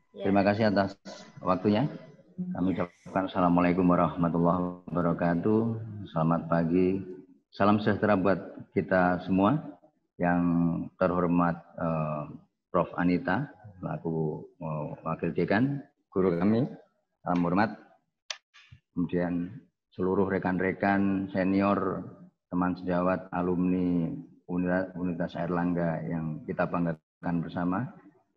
Terima kasih atas waktunya. Kami ucapkan Assalamualaikum warahmatullahi wabarakatuh. Selamat pagi. Salam sejahtera buat kita semua. Yang terhormat Prof. Anita, selaku Wakil Dekan, guru kami. Salam hormat. Kemudian seluruh rekan-rekan senior, teman sejawat, alumni Universitas Airlangga yang kita banggakan bersama.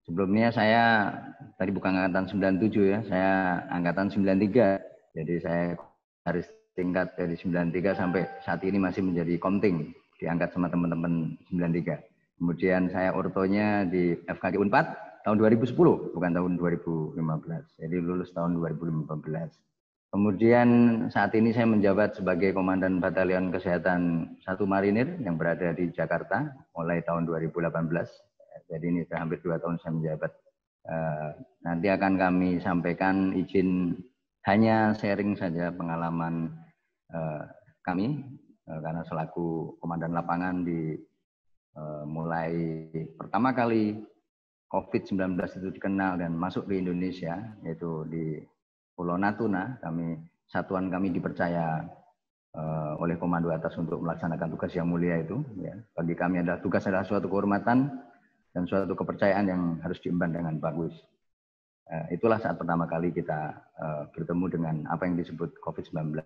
Sebelumnya saya tadi bukan angkatan 97 ya, saya angkatan 93. Jadi saya garis tingkat dari 93 sampai saat ini masih menjadi komting, diangkat sama teman-teman 93. Kemudian saya ortonya di FKG Unpad tahun 2010, bukan tahun 2015. Jadi lulus tahun 2015. Kemudian saat ini saya menjabat sebagai Komandan Batalion Kesehatan 1 Marinir yang berada di Jakarta mulai tahun 2018. Jadi ini sudah hampir 2 tahun saya menjabat. Nanti akan kami sampaikan, izin hanya sharing saja pengalaman kami karena selaku komandan lapangan di mulai pertama kali COVID-19 itu dikenal dan masuk ke Indonesia, yaitu di Pulau Natuna. Satuan kami dipercaya oleh komando atas untuk melaksanakan tugas yang mulia itu. Ya. Bagi kami tugas adalah suatu kehormatan dan suatu kepercayaan yang harus diemban dengan bagus. Itulah saat pertama kali kita bertemu dengan apa yang disebut COVID-19.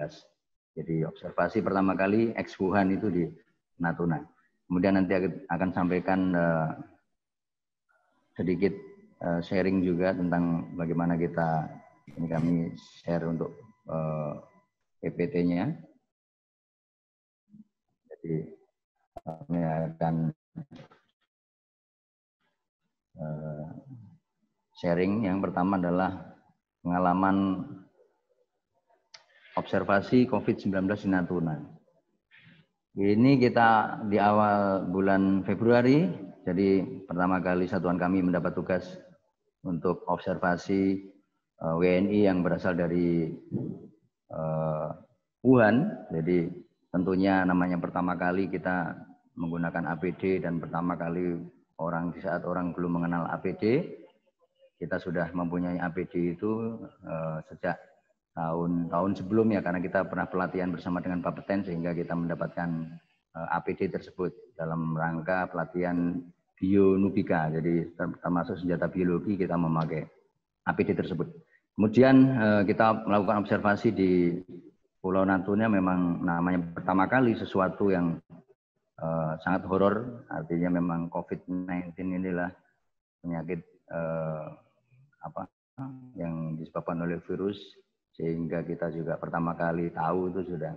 Jadi observasi pertama kali ex Wuhan itu di Natuna. Kemudian nanti akan sampaikan sedikit sharing juga tentang bagaimana kami share untuk PPT-nya. Jadi kami akan sharing. Yang pertama adalah pengalaman observasi COVID-19 di Natuna. Ini kita di awal bulan Februari, jadi pertama kali satuan kami mendapat tugas untuk observasi WNI yang berasal dari Wuhan. Jadi tentunya namanya pertama kali kita menggunakan APD dan pertama kali di saat orang belum mengenal APD, kita sudah mempunyai APD itu sejak tahun sebelumnya karena kita pernah pelatihan bersama dengan Bapeten sehingga kita mendapatkan APD tersebut dalam rangka pelatihan bionubika. Jadi termasuk senjata biologi kita memakai APD tersebut. Kemudian kita melakukan observasi di Pulau Natuna, memang namanya pertama kali sesuatu yang sangat horor, artinya memang COVID-19 inilah penyakit yang disebabkan oleh virus, sehingga kita juga pertama kali tahu itu sudah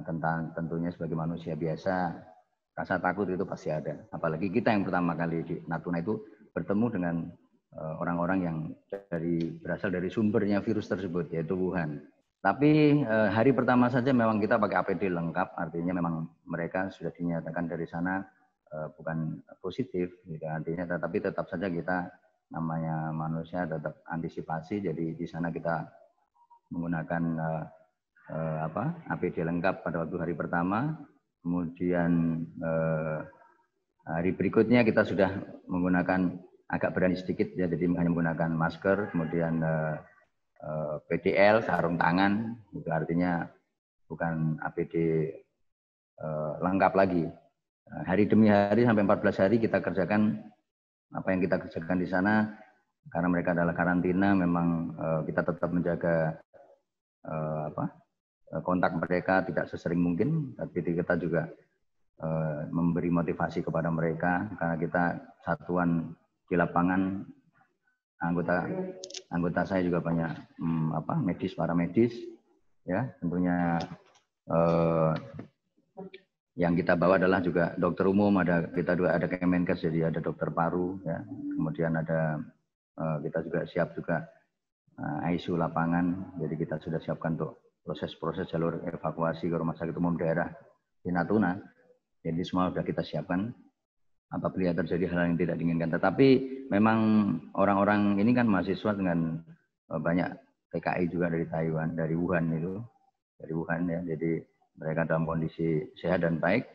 tentang tentunya sebagai manusia biasa rasa takut itu pasti ada. Apalagi kita yang pertama kali di Natuna itu bertemu dengan orang-orang yang berasal dari sumbernya virus tersebut, yaitu Wuhan. Tapi hari pertama saja memang kita pakai APD lengkap, artinya memang mereka sudah dinyatakan dari sana bukan positif, gitu. Artinya tetapi tetap saja kita namanya manusia tetap antisipasi. Jadi di sana kita menggunakan APD lengkap pada waktu hari pertama. Kemudian hari berikutnya kita sudah menggunakan agak berani sedikit ya, jadi hanya menggunakan masker, kemudian PDL, sarung tangan, itu artinya bukan APD lengkap lagi. Hari demi hari sampai 14 hari kita kerjakan apa yang kita kerjakan di sana, karena mereka adalah karantina. Memang kita tetap menjaga kontak mereka tidak sesering mungkin, tapi kita juga memberi motivasi kepada mereka karena kita satuan di lapangan, anggota saya juga banyak medis, para medis ya. Tentunya yang kita bawa adalah juga dokter umum, kita juga ada Kemenkes, jadi ada dokter paru ya. Kemudian ada kita juga siap juga ICU lapangan, jadi kita sudah siapkan untuk proses-proses jalur evakuasi ke rumah sakit umum daerah di Natuna. Jadi semua sudah kita siapkan apabila terjadi hal yang tidak diinginkan. Tetapi memang orang-orang ini kan mahasiswa dengan banyak TKI juga dari Taiwan, dari Wuhan itu, dari Wuhan ya. Jadi mereka dalam kondisi sehat dan baik.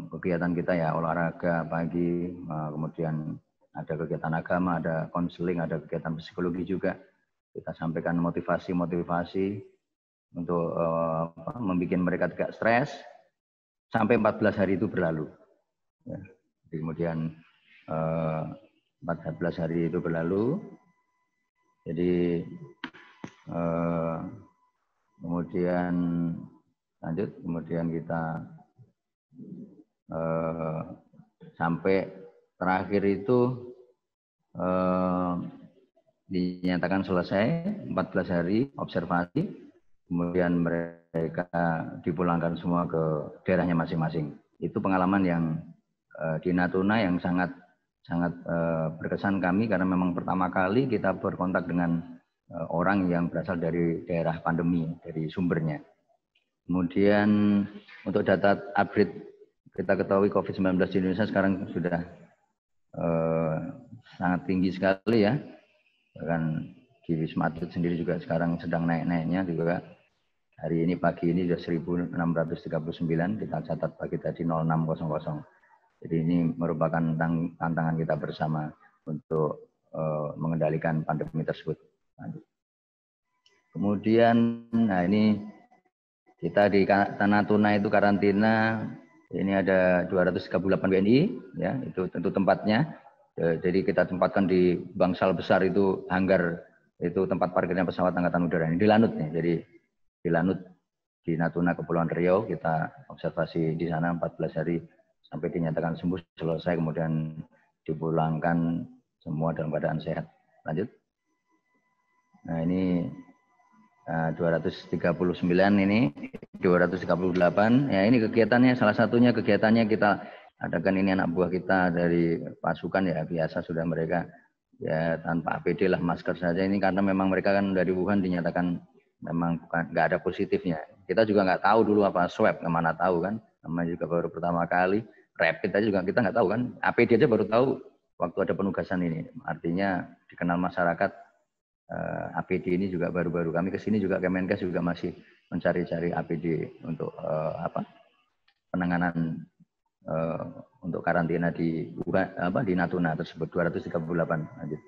Kegiatan kita ya olahraga pagi, kemudian ada kegiatan agama, ada konseling, ada kegiatan psikologi juga. Kita sampaikan motivasi-motivasi untuk membuat mereka tidak stres sampai 14 hari itu berlalu. Ya. Kemudian 14 hari itu berlalu, jadi kemudian lanjut, kemudian kita sampai terakhir itu dinyatakan selesai 14 hari observasi, kemudian mereka dipulangkan semua ke daerahnya masing-masing. Itu pengalaman yang di Natuna yang sangat berkesan kami, karena memang pertama kali kita berkontak dengan orang yang berasal dari daerah pandemi, dari sumbernya. Kemudian untuk data update, kita ketahui COVID-19 di Indonesia sekarang sudah sangat tinggi sekali ya. Bahkan di Wisma Atlet sendiri juga sekarang sedang naik-naiknya juga. Hari ini pagi ini sudah 1.639, kita catat pagi tadi 0600. Jadi ini merupakan tantangan kita bersama untuk mengendalikan pandemi tersebut. Kemudian, nah ini kita di Natuna itu karantina, ini ada 238 WNI, ya itu tentu tempatnya. Jadi kita tempatkan di bangsal besar itu, hanggar itu tempat parkirnya pesawat Angkatan Udara ini di Lanut nih. Jadi di Lanut di Natuna Kepulauan Riau kita observasi di sana 14 hari sampai dinyatakan sembuh selesai, kemudian dipulangkan semua dalam keadaan sehat. Lanjut. Nah ini 239 ini 238 ya, ini kegiatannya, salah satunya kegiatannya kita adakan ini anak buah kita dari pasukan ya, biasa sudah mereka ya tanpa APD lah, masker saja ini, karena memang mereka kan dari Wuhan dinyatakan memang nggak ada positifnya. Kita juga nggak tahu dulu apa swab, kemana tahu kan, namanya juga baru pertama kali, rapid aja juga kita nggak tahu kan, APD aja baru tahu waktu ada penugasan ini. Artinya dikenal masyarakat, APD ini juga baru-baru kami kesini juga, Kemenkes juga masih mencari-cari APD untuk penanganan untuk karantina di Natuna tersebut 238. Lanjut.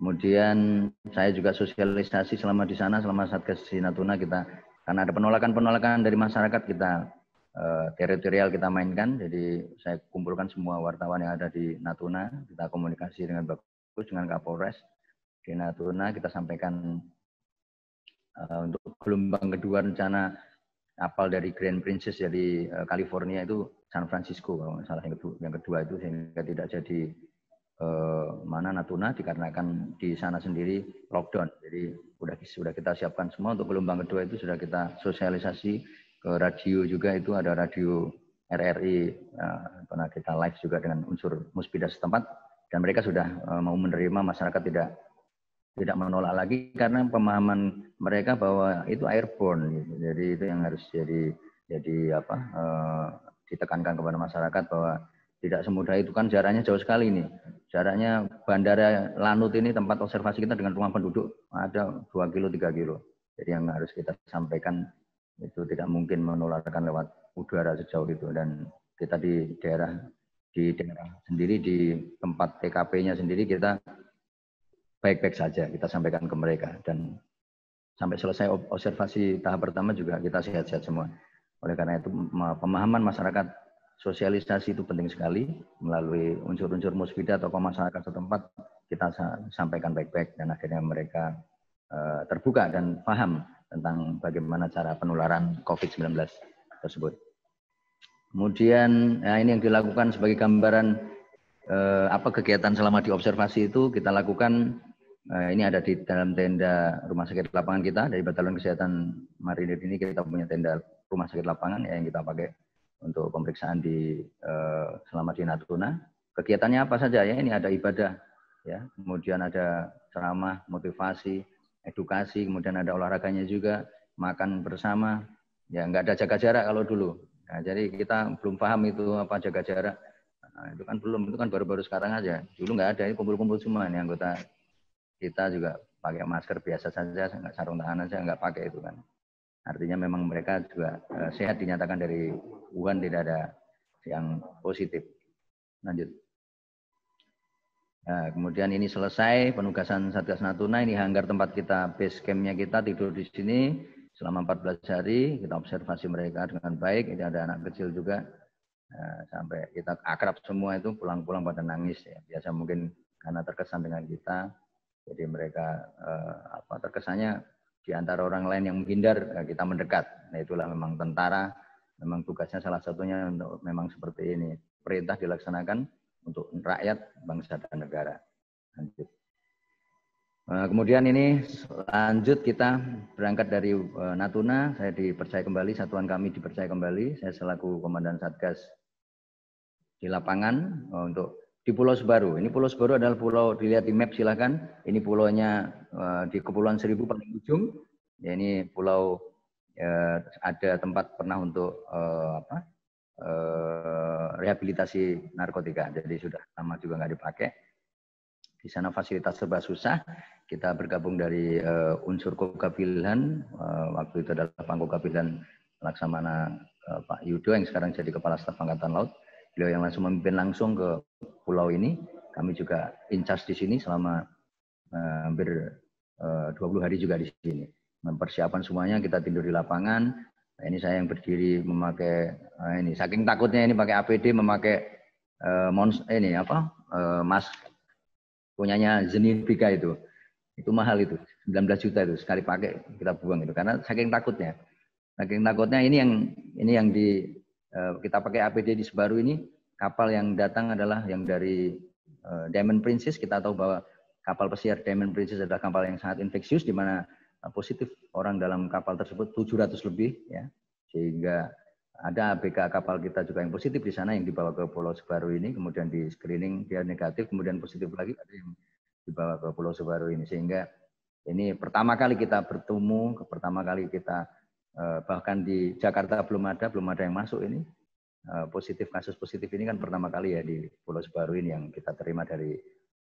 Kemudian saya juga sosialisasi selama di sana, selama Satgas di Natuna kita, karena ada penolakan dari masyarakat, kita teritorial kita mainkan. Jadi saya kumpulkan semua wartawan yang ada di Natuna, kita komunikasi dengan bagus dengan Kapolres di Natuna, kita sampaikan untuk gelombang kedua rencana kapal dari Grand Princess dari California itu San Francisco kalau nggak salah, yang kedua itu, sehingga tidak jadi Natuna dikarenakan di sana sendiri lockdown. Jadi sudah kita siapkan semua untuk gelombang kedua itu, sudah kita sosialisasi ke radio juga, itu ada radio RRI, pernah kita live juga dengan unsur Muspida setempat, dan mereka sudah mau menerima, masyarakat tidak menolak lagi, karena pemahaman mereka bahwa itu airborne gitu. Jadi itu yang harus jadi ditekankan kepada masyarakat, bahwa tidak semudah itu, kan jaraknya jauh sekali nih. Jaraknya Bandara Lanut ini tempat observasi kita dengan rumah penduduk ada 2 kilo 3 kilo. Jadi yang harus kita sampaikan itu tidak mungkin menularkan lewat udara sejauh itu, dan kita di daerah sendiri, di tempat TKP-nya sendiri kita baik-baik saja, kita sampaikan ke mereka, dan sampai selesai observasi tahap pertama juga kita sehat-sehat semua. Oleh karena itu pemahaman masyarakat, sosialisasi itu penting sekali melalui unsur-unsur Muspida, tokoh masyarakat setempat, kita sampaikan baik-baik, dan akhirnya mereka terbuka dan paham tentang bagaimana cara penularan COVID-19 tersebut. Kemudian ini yang dilakukan sebagai gambaran apa kegiatan selama diobservasi itu kita lakukan. Ini ada di dalam tenda rumah sakit lapangan kita dari Batalion Kesehatan Marinir ini, kita punya tenda rumah sakit lapangan yang kita pakai untuk pemeriksaan selama di Natuna. Kegiatannya apa saja ya? Ini ada ibadah, ya, kemudian ada ceramah, motivasi, edukasi, kemudian ada olahraganya juga, makan bersama. Ya nggak ada jaga jarak kalau dulu. Nah, jadi kita belum paham itu apa jaga jarak. Nah, itu kan belum, itu kan baru-baru sekarang aja. Dulu nggak ada, ini kumpul-kumpul semua nih anggota. Kita juga pakai masker biasa saja, nggak sarung tangan aja nggak pakai itu kan. Artinya memang mereka juga sehat, dinyatakan dari Wuhan tidak ada yang positif. Lanjut. Nah, kemudian ini selesai penugasan Satgas Natuna, ini hanggar tempat kita, base campnya kita, tidur di sini selama 14 hari, kita observasi mereka dengan baik. Ini ada anak kecil juga, sampai kita akrab semua, itu pulang-pulang pada nangis ya. Biasa mungkin karena terkesan dengan kita, jadi mereka terkesannya di antara orang lain yang menghindar, kita mendekat. Nah, itulah memang tentara, memang tugasnya salah satunya untuk memang seperti ini. Perintah dilaksanakan untuk rakyat, bangsa, dan negara. Lanjut. Kemudian ini lanjut kita berangkat dari Natuna, saya dipercaya kembali, satuan kami dipercaya kembali, saya selaku Komandan Satgas di lapangan untuk di Pulau Sebaru. Ini Pulau Sebaru adalah pulau, dilihat di map silahkan, ini pulaunya di Kepulauan Seribu paling ujung. Ya, ini pulau ada tempat pernah untuk rehabilitasi narkotika, jadi sudah lama juga nggak dipakai. Di sana fasilitas serba susah. Kita bergabung dari unsur Kogabilhan, waktu itu adalah Pangkogabilhan Laksamana Pak Yudo yang sekarang jadi Kepala Staf Angkatan Laut. Beliau yang langsung memimpin langsung ke pulau ini. Kami juga in charge di sini selama hampir 20 hari juga di sini. Mempersiapkan semuanya, kita tidur di lapangan. Nah, ini saya yang berdiri memakai ini, saking takutnya ini pakai APD, memakai mas punyanya Zenivika itu mahal itu, 19 juta itu sekali pakai kita buang itu, karena saking takutnya ini yang kita pakai APD di Sebaru ini. Kapal yang datang adalah yang dari Diamond Princess. Kita tahu bahwa kapal pesiar Diamond Princess adalah kapal yang sangat infeksius, di mana positif orang dalam kapal tersebut 700 lebih ya, sehingga ada ABK kapal kita juga yang positif di sana, yang dibawa ke Pulau Sebaru ini, kemudian di screening dia negatif, kemudian positif lagi, ada yang dibawa ke Pulau Sebaru ini. Sehingga ini pertama kali kita bertemu, pertama kali kita bahkan di Jakarta belum ada yang masuk ini. Kasus positif ini kan pertama kali ya di Pulau Sebaru ini yang kita terima dari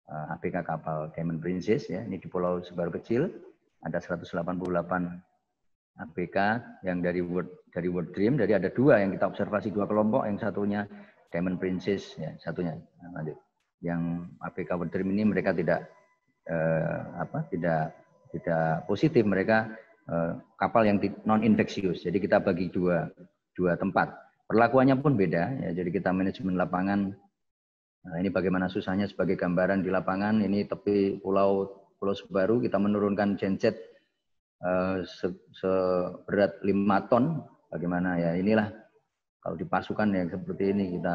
ABK kapal Diamond Princess ya. Ini di Pulau Sebaru kecil ada 188 ABK yang dari World Dream. Jadi ada dua yang kita observasi, dua kelompok, yang satunya Diamond Princess ya, satunya. Nah, lanjut. Yang ABK World Dream ini mereka tidak positif, mereka kapal yang non infeksius. Jadi kita bagi dua tempat. Perlakuannya pun beda ya. Jadi kita manajemen lapangan. Nah, ini bagaimana susahnya sebagai gambaran di lapangan. Ini tepi Pulau Sebaru, kita menurunkan genset seberat 5 ton. Bagaimana ya, inilah kalau di pasukan ya seperti ini, kita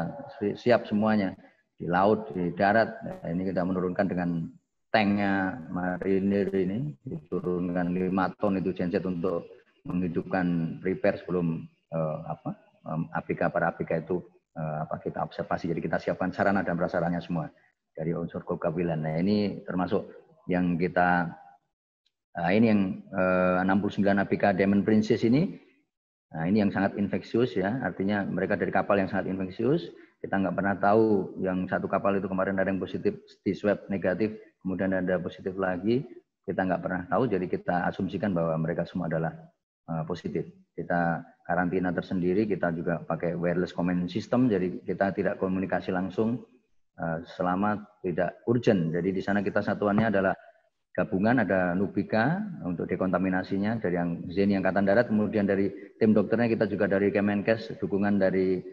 siap semuanya. Di laut, di darat, nah, ini kita menurunkan dengan tanknya marinir ini, diturunkan 5 ton itu genset untuk menghidupkan prepare sebelum ABK, para ABK itu kita observasi. Jadi kita siapkan sarana dan prasarannya semua dari unsur Kogabilhan. Nah, ini termasuk yang kita ini yang 69 ABK Diamond Princess ini. Nah, ini yang sangat infeksius ya, artinya mereka dari kapal yang sangat infeksius. Kita nggak pernah tahu, yang satu kapal itu kemarin ada yang positif di swab negatif, kemudian ada positif lagi, kita nggak pernah tahu, jadi kita asumsikan bahwa mereka semua adalah positif. Kita karantina tersendiri, kita juga pakai wireless command system, jadi kita tidak komunikasi langsung selama tidak urgent. Jadi di sana kita satuannya adalah gabungan, ada Nubika untuk dekontaminasinya dari yang ZENI Angkatan Darat, kemudian dari tim dokternya kita juga dari Kemenkes, dukungan dari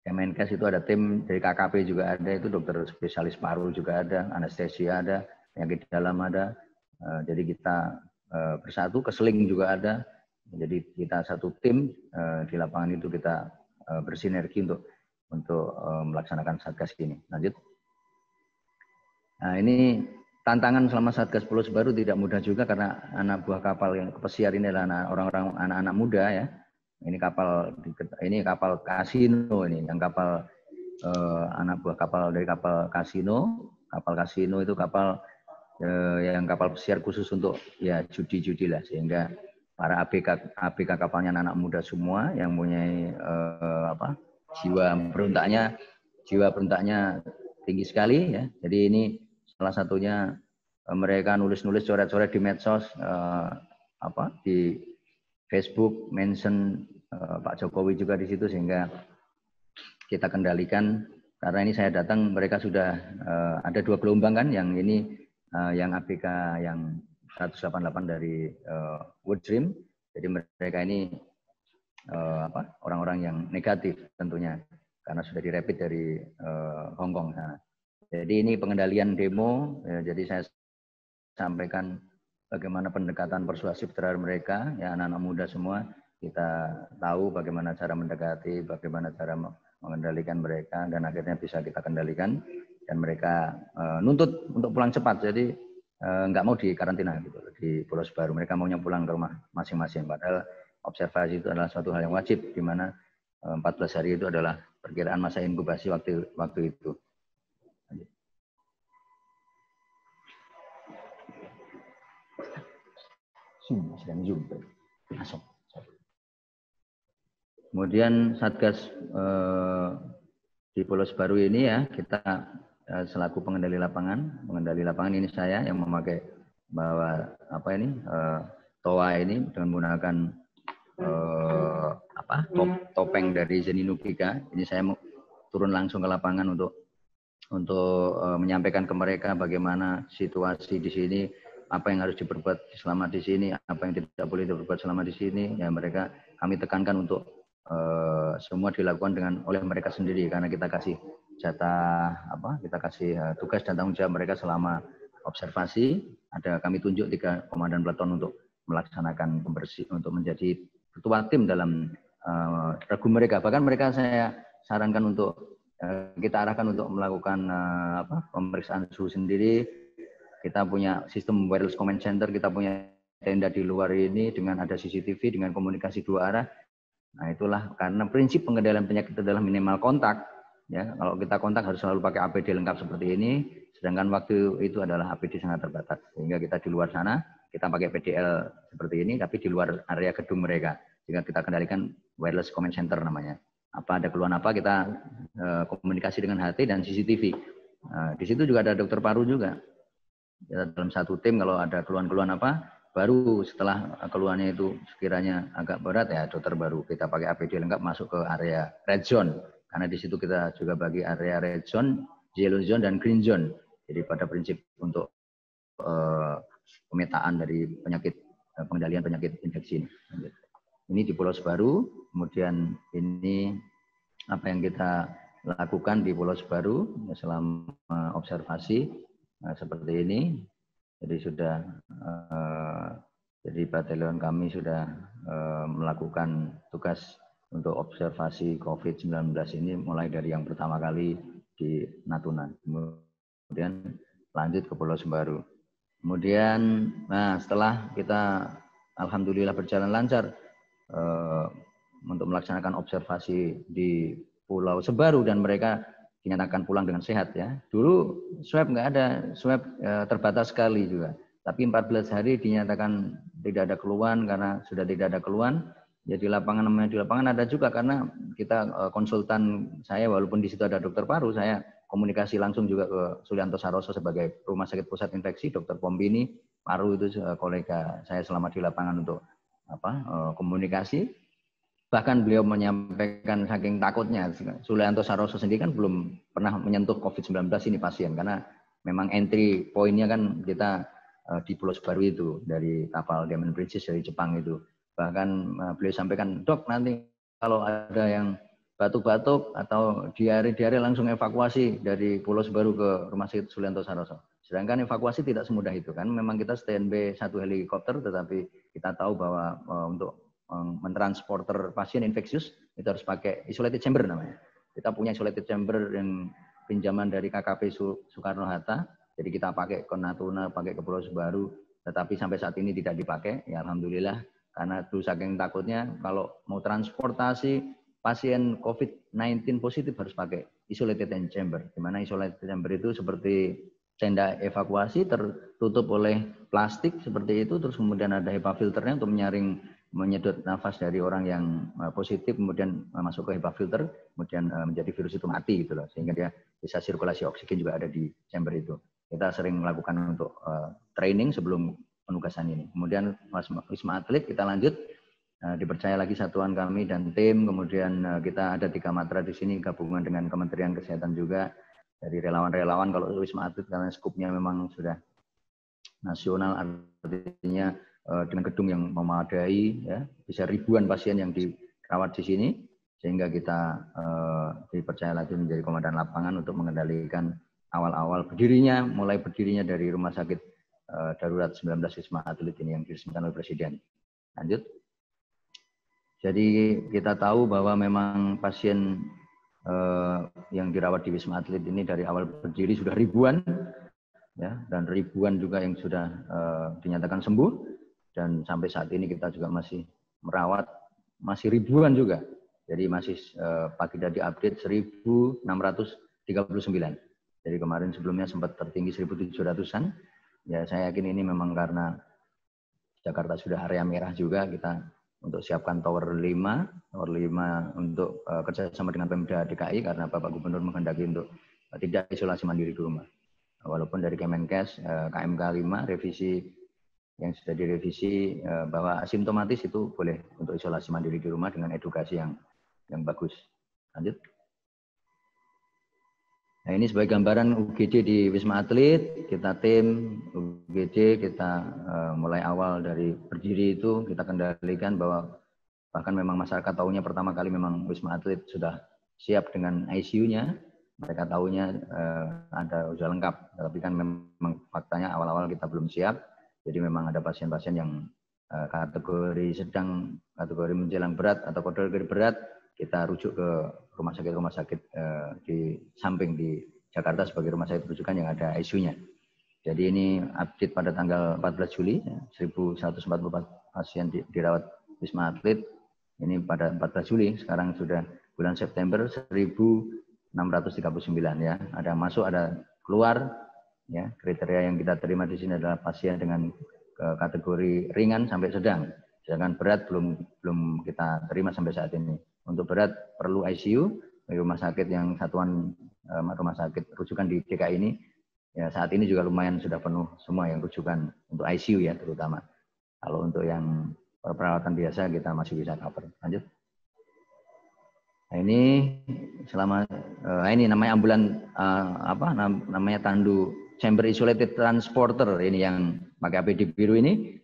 Kemenkes itu ada tim dari KKP juga ada, itu dokter spesialis paru juga ada, anestesia ada, penyakit dalam ada. Jadi kita bersatu, keseling juga ada. Jadi kita satu tim di lapangan itu, kita bersinergi untuk melaksanakan Satgas ini. Lanjut. Nah, ini tantangan selama Satgas Pulau Sebaru tidak mudah juga, karena anak buah kapal yang pesiar ini adalah orang-orang anak-anak muda ya. Ini kapal kasino ini, yang kapal anak buah kapal dari kapal kasino. Kapal kasino itu kapal yang kapal pesiar khusus untuk ya judi-judi lah, sehingga para ABK kapalnya anak muda semua yang mempunyai jiwa berontaknya tinggi sekali ya. Jadi ini salah satunya mereka nulis-nulis coret-coret di medsos, di Facebook, mention Pak Jokowi juga di situ, sehingga kita kendalikan karena ini saya datang mereka sudah ada 2 gelombang kan, yang ini yang ABK yang 188 dari World Dream. Jadi mereka ini orang-orang yang negatif tentunya karena sudah dirapid dari Hong Kong. Nah, jadi ini pengendalian demo. Jadi saya sampaikan bagaimana pendekatan persuasif terhadap mereka, ya anak-anak muda semua. Kita tahu bagaimana cara mendekati, bagaimana cara mengendalikan mereka, dan akhirnya bisa kita kendalikan. Dan mereka nuntut untuk pulang cepat, jadi nggak mau di karantina gitu di Pulau Sebaru. Mereka maunya pulang ke rumah masing-masing. Padahal observasi itu adalah suatu hal yang wajib, di mana 14 hari itu adalah perkiraan masa inkubasi waktu itu. Zoom. Masuk. Kemudian Satgas di Pulau Sebaru ini ya, kita selaku pengendali lapangan ini saya yang memakai bawa toa ini dengan menggunakan topeng dari Zeninubika. Ini saya mau turun langsung ke lapangan untuk menyampaikan ke mereka bagaimana situasi di sini, apa yang harus diperbuat selama di sini, apa yang tidak boleh diperbuat selama di sini. Ya mereka kami tekankan untuk semua dilakukan oleh mereka sendiri, karena kita kasih jatah kita kasih tugas dan tanggung jawab mereka selama observasi. Kami tunjuk 3 komandan peleton untuk melaksanakan pembersih, untuk menjadi ketua tim dalam regu mereka. Bahkan mereka saya sarankan untuk kita arahkan untuk melakukan pemeriksaan suhu sendiri. Kita punya sistem wireless command center, kita punya tenda di luar ini dengan ada CCTV dengan komunikasi 2 arah. Nah, itulah karena prinsip pengendalian penyakit adalah minimal kontak. Ya, kalau kita kontak harus selalu pakai APD lengkap seperti ini, sedangkan waktu itu adalah APD sangat terbatas. Sehingga kita di luar sana, kita pakai PDL seperti ini, tapi di luar area gedung mereka. Sehingga kita kendalikan wireless command center namanya. Ada keluhan apa, kita komunikasi dengan HT dan CCTV. Nah, di situ juga ada dokter paru juga. Ya, dalam satu tim kalau ada keluhan-keluhan apa, baru setelah keluhannya itu sekiranya agak berat, ya dokter baru kita pakai APD lengkap masuk ke area red zone. Karena di situ kita juga bagi area red zone, yellow zone, dan green zone. Jadi pada prinsip untuk pemetaan dari pengendalian penyakit infeksi ini. Ini di Pulau Sebaru. Kemudian ini apa yang kita lakukan di Pulau Sebaru selama observasi seperti ini. Jadi sudah jadi batalion kami sudah melakukan tugas untuk observasi COVID-19 ini mulai dari yang pertama kali di Natuna, kemudian lanjut ke Pulau Sebaru. Kemudian setelah kita alhamdulillah berjalan lancar untuk melaksanakan observasi di Pulau Sebaru dan mereka dinyatakan pulang dengan sehat ya. Dulu swab nggak ada, swab terbatas sekali juga. Tapi 14 hari dinyatakan tidak ada keluhan karena sudah tidak ada keluhan. Ya di lapangan ada juga karena kita konsultan saya walaupun di situ ada dokter paru, saya komunikasi langsung juga ke Sulianto Saroso sebagai Rumah Sakit Pusat Infeksi, Dokter Pombini paru itu kolega saya selama di lapangan untuk komunikasi. Bahkan beliau menyampaikan saking takutnya, Sulianto Saroso sendiri kan belum pernah menyentuh COVID-19 ini pasien, karena memang entry pointnya kan kita di Pulau Sebaru itu, dari kapal Diamond Princess dari Jepang itu. Bahkan beliau sampaikan, dok nanti kalau ada yang batuk-batuk atau diare-diare langsung evakuasi dari Pulau Sebaru ke Rumah Sakit Sulianto Saroso. Sedangkan evakuasi tidak semudah itu kan, memang kita standby 1 helikopter, tetapi kita tahu bahwa untuk mentransporter pasien infeksius itu harus pakai isolated chamber namanya. Kita punya isolated chamber yang pinjaman dari KKP Soekarno-Hatta, jadi kita pakai ke Natuna, pakai ke Pulau Sebaru, tetapi sampai saat ini tidak dipakai. Ya alhamdulillah, karena itu saking takutnya kalau mau transportasi pasien COVID-19 positif harus pakai isolated chamber. Di mana isolated chamber itu seperti tenda evakuasi tertutup oleh plastik seperti itu, terus kemudian ada HEPA filternya untuk menyedot nafas dari orang yang positif, kemudian masuk ke HEPA filter, kemudian menjadi virus itu mati gitu loh, sehingga dia bisa sirkulasi oksigen juga ada di chamber itu. Kita sering melakukan untuk training sebelum penugasan ini. Kemudian Wisma Atlet kita lanjut dipercaya lagi satuan kami dan tim. Kemudian kita ada 3 matra di sini gabungan dengan Kementerian Kesehatan juga, dari relawan-relawan. Kalau Wisma Atlet karena skupnya memang sudah nasional, artinya dengan gedung yang memadai, ya, bisa ribuan pasien yang dirawat di sini, sehingga kita dipercaya lagi menjadi komandan lapangan untuk mengendalikan awal-awal berdirinya, mulai berdirinya dari Rumah Sakit Darurat 19 Wisma Atlet ini yang diresmikan oleh Presiden. Lanjut. Jadi kita tahu bahwa memang pasien yang dirawat di Wisma Atlet ini dari awal berdiri sudah ribuan, ya, dan ribuan juga yang sudah dinyatakan sembuh, dan sampai saat ini kita juga masih merawat masih ribuan juga. Jadi masih pagi tadi update 1.639. Jadi kemarin sebelumnya sempat tertinggi 1.700-an. Ya, saya yakin ini memang karena Jakarta sudah area merah juga, kita untuk siapkan tower 5 untuk kerjasama dengan Pemda DKI karena Bapak Gubernur menghendaki untuk tidak isolasi mandiri di rumah. Walaupun dari Kemenkes KMK 5 revisi yang sudah direvisi bahwa asimptomatis itu boleh untuk isolasi mandiri di rumah dengan edukasi yang bagus. Lanjut. Nah, ini sebagai gambaran UGD di Wisma Atlet. Kita tim UGD, kita mulai awal dari berdiri itu kita kendalikan bahwa bahkan memang masyarakat tahunya pertama kali memang Wisma Atlet sudah siap dengan ICU-nya. Mereka tahunya ada sudah lengkap, tapi kan memang faktanya awal-awal kita belum siap. Jadi memang ada pasien-pasien yang kategori sedang, kategori menjelang berat atau kategori berat, kita rujuk ke rumah sakit di samping di Jakarta sebagai rumah sakit rujukan yang ada ICU-nya. Jadi ini update pada tanggal 14 Juli, 1.144 pasien dirawat Wisma Atlet. Ini pada 14 Juli, sekarang sudah bulan September 1.639 ya. Ada masuk, ada keluar. Ya, kriteria yang kita terima di sini adalah pasien dengan kategori ringan sampai sedang. Sedangkan berat belum kita terima sampai saat ini. Untuk berat perlu ICU di rumah sakit yang satuan rumah sakit rujukan di DKI ini. Ya, saat ini juga lumayan sudah penuh semua yang rujukan untuk ICU ya terutama. Kalau untuk yang perawatan biasa kita masih bisa cover. Lanjut. Nah, ini selama ini namanya ambulan namanya tandu chamber isolated transporter ini yang pakai APD biru ini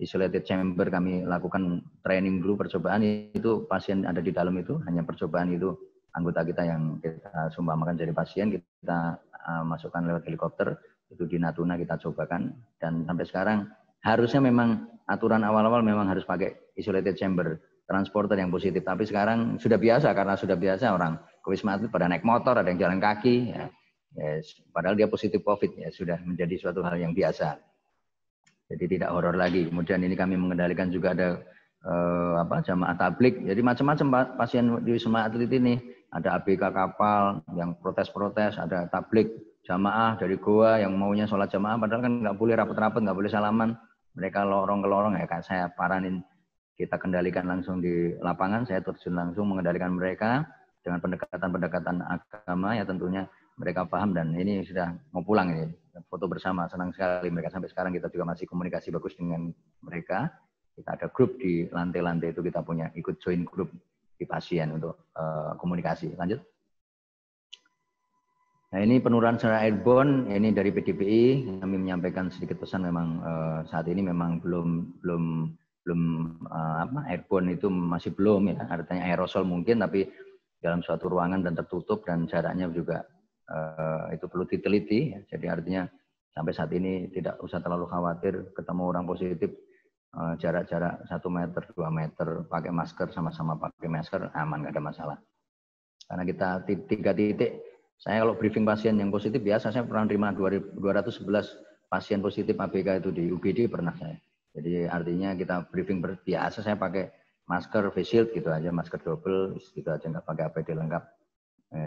isolated chamber kami lakukan training dulu percobaan itu pasien ada di dalam itu hanya percobaan itu anggota kita yang kita sumbangkan jadi pasien kita masukkan lewat helikopter itu di Natuna kita cobakan dan sampai sekarang harusnya memang aturan awal-awal memang harus pakai isolated chamber transporter yang positif tapi sekarang sudah biasa karena sudah biasa orang ke Wisma Atlet pada naik motor ada yang jalan kaki ya, padahal dia positif COVID ya sudah menjadi suatu hal yang biasa jadi tidak horor lagi. Kemudian ini kami mengendalikan juga ada jamaah tablik jadi macam-macam pasien di Wisma Atlet ini ada ABK kapal yang protes-protes, ada tablik jamaah dari Goa yang maunya sholat jamaah, padahal kan nggak boleh rapat-rapat, nggak boleh salaman. Mereka lorong ke lorong, ya kan saya paranin, kita kendalikan langsung di lapangan, saya terjun langsung mengendalikan mereka dengan pendekatan-pendekatan agama, ya tentunya mereka paham dan ini sudah mau pulang ini. Foto bersama, senang sekali mereka sampai sekarang kita juga masih komunikasi bagus dengan mereka. Kita ada grup di lantai-lantai itu kita punya, ikut join grup di pasien untuk komunikasi. Lanjut. Nah ini penurunan secara airborne, ini dari PDPI kami menyampaikan sedikit pesan memang saat ini memang belum airborne itu masih belum ya, artinya aerosol mungkin tapi dalam suatu ruangan dan tertutup dan jaraknya juga itu perlu diteliti. Ya. Jadi artinya sampai saat ini tidak usah terlalu khawatir ketemu orang positif. Jarak-jarak 1 meter, 2 meter, pakai masker, sama-sama pakai masker, aman, nggak ada masalah. Karena kita 3 titik, saya kalau briefing pasien yang positif, biasa saya pernah terima 211 pasien positif ABK itu di UGD pernah saya. Jadi artinya kita briefing biasa, saya pakai masker, face shield gitu aja, masker double, gitu aja, nggak pakai APD lengkap.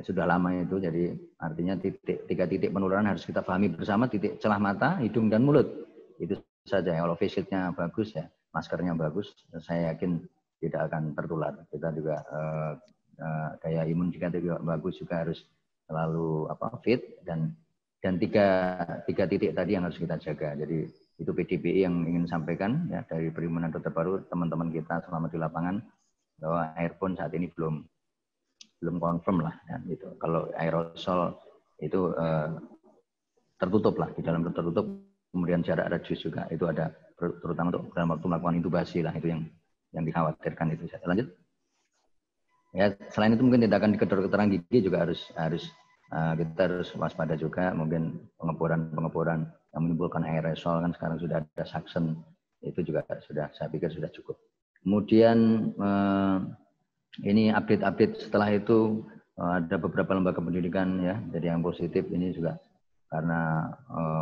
Sudah lama itu, jadi artinya 3 titik penurunan harus kita pahami bersama, titik celah mata, hidung, dan mulut. Itu saja. Kalau face shield-nya bagus ya, maskernya bagus, saya yakin tidak akan tertular. Kita juga daya imun kita juga bagus, juga harus selalu fit dan 3 titik tadi yang harus kita jaga. Jadi Itu PDPI yang ingin sampaikan ya dari Perhimpunan Dokter Paru, teman-teman kita selama di lapangan, bahwa airborne saat ini belum confirm lah ya, gitu. Kalau aerosol itu tertutup lah, di dalam tertutup, kemudian jarak radius juga itu ada, terutama untuk dalam waktu melakukan intubasi lah, itu yang dikhawatirkan itu. Lanjut. Ya, selain itu mungkin tindakan di kedokteran gigi juga kita harus waspada juga, mungkin pengeboran yang menimbulkan aerosol kan sekarang sudah ada suction, itu juga saya pikir sudah cukup. Kemudian ini update setelah itu ada beberapa lembaga pendidikan ya, jadi yang positif ini juga karena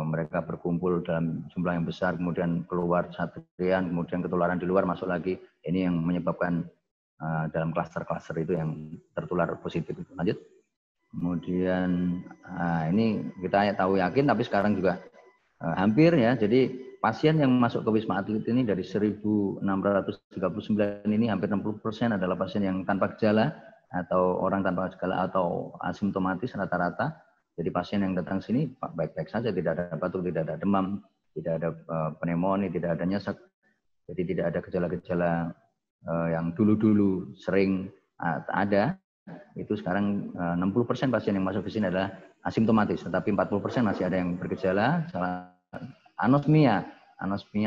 mereka berkumpul dalam jumlah yang besar, kemudian keluar satrian, kemudian ketularan di luar masuk lagi, ini yang menyebabkan dalam klaster-klaster itu yang tertular positif. Lanjut. Kemudian ini kita tahu yakin, tapi sekarang juga hampir ya. Jadi pasien yang masuk ke Wisma Atlet ini dari 1.639 ini hampir 60% adalah pasien yang tanpa gejala atau orang tanpa gejala atau asimptomatis rata-rata. Jadi pasien yang datang sini baik-baik saja, tidak ada batuk, tidak ada demam, tidak ada pneumonia, tidak ada nyesek. Jadi tidak ada gejala-gejala yang dulu-dulu sering ada, itu sekarang 60% pasien yang masuk ke sini adalah asimptomatis, tetapi 40% masih ada yang bergejala, anosmia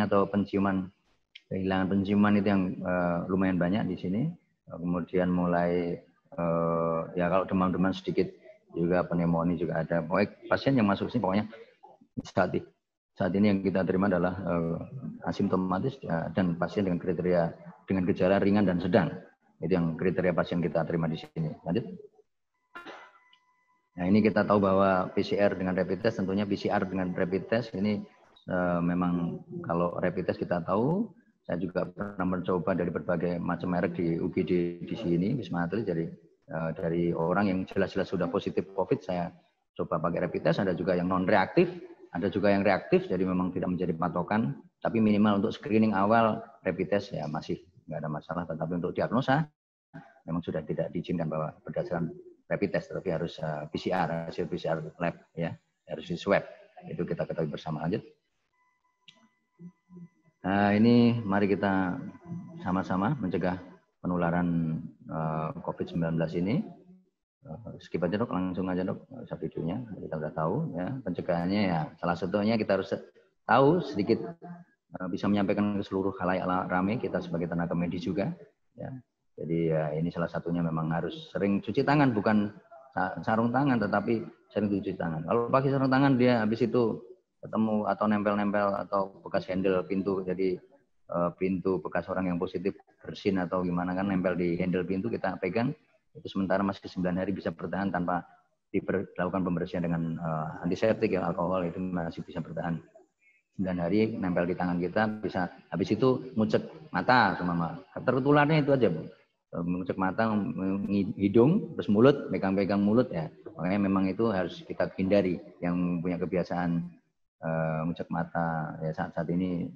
atau kehilangan penciuman itu yang lumayan banyak di sini. Kemudian mulai ya kalau demam-demam sedikit juga, pneumonia juga ada. Pokoknya pasien yang masuk sini pokoknya saat ini yang kita terima adalah asimptomatis dan pasien dengan kriteria dengan gejala ringan dan sedang. Itu yang kriteria pasien kita terima di sini. Lanjut. Nah, ini kita tahu bahwa PCR dengan rapid test, tentunya PCR dengan rapid test ini memang kalau rapid test kita tahu, saya juga pernah mencoba dari berbagai macam merek di UGD di sini, Wisma Atlet, jadi dari orang yang jelas-jelas sudah positif COVID, saya coba pakai rapid test, ada juga yang non-reaktif, ada juga yang reaktif, jadi memang tidak menjadi patokan, tapi minimal untuk screening awal rapid test ya masih nggak ada masalah, tetapi untuk diagnosa memang sudah tidak diizinkan bahwa berdasarkan rapid test, tapi harus PCR, hasil PCR lab ya, harus di swab. Itu kita ketahui bersama. Lanjut. Nah, ini mari kita sama-sama mencegah penularan COVID-19 ini. Skip aja dok, langsung aja dok, videonya kita udah tahu ya. Pencegahannya ya salah satunya kita harus tahu sedikit, bisa menyampaikan ke seluruh khalayak ramai kita sebagai tenaga medis juga ya. Jadi ya ini salah satunya memang harus sering cuci tangan, bukan sarung tangan tetapi sering cuci tangan. Kalau pakai sarung tangan dia habis itu ketemu atau nempel-nempel atau bekas handle pintu, jadi pintu bekas orang yang positif bersin atau gimana kan nempel di handle pintu, kita pegang itu sementara masih 9 hari bisa bertahan tanpa dilakukan pembersihan dengan antiseptik ya, alkohol, itu masih bisa bertahan 9 hari nempel di tangan kita, bisa habis itu ngucek mata sama tertularnya itu aja Bu. Mengucek mata, hidung, terus mulut, pegang-pegang mulut ya. Makanya memang itu harus kita hindari. Yang punya kebiasaan mengucek mata ya saat ini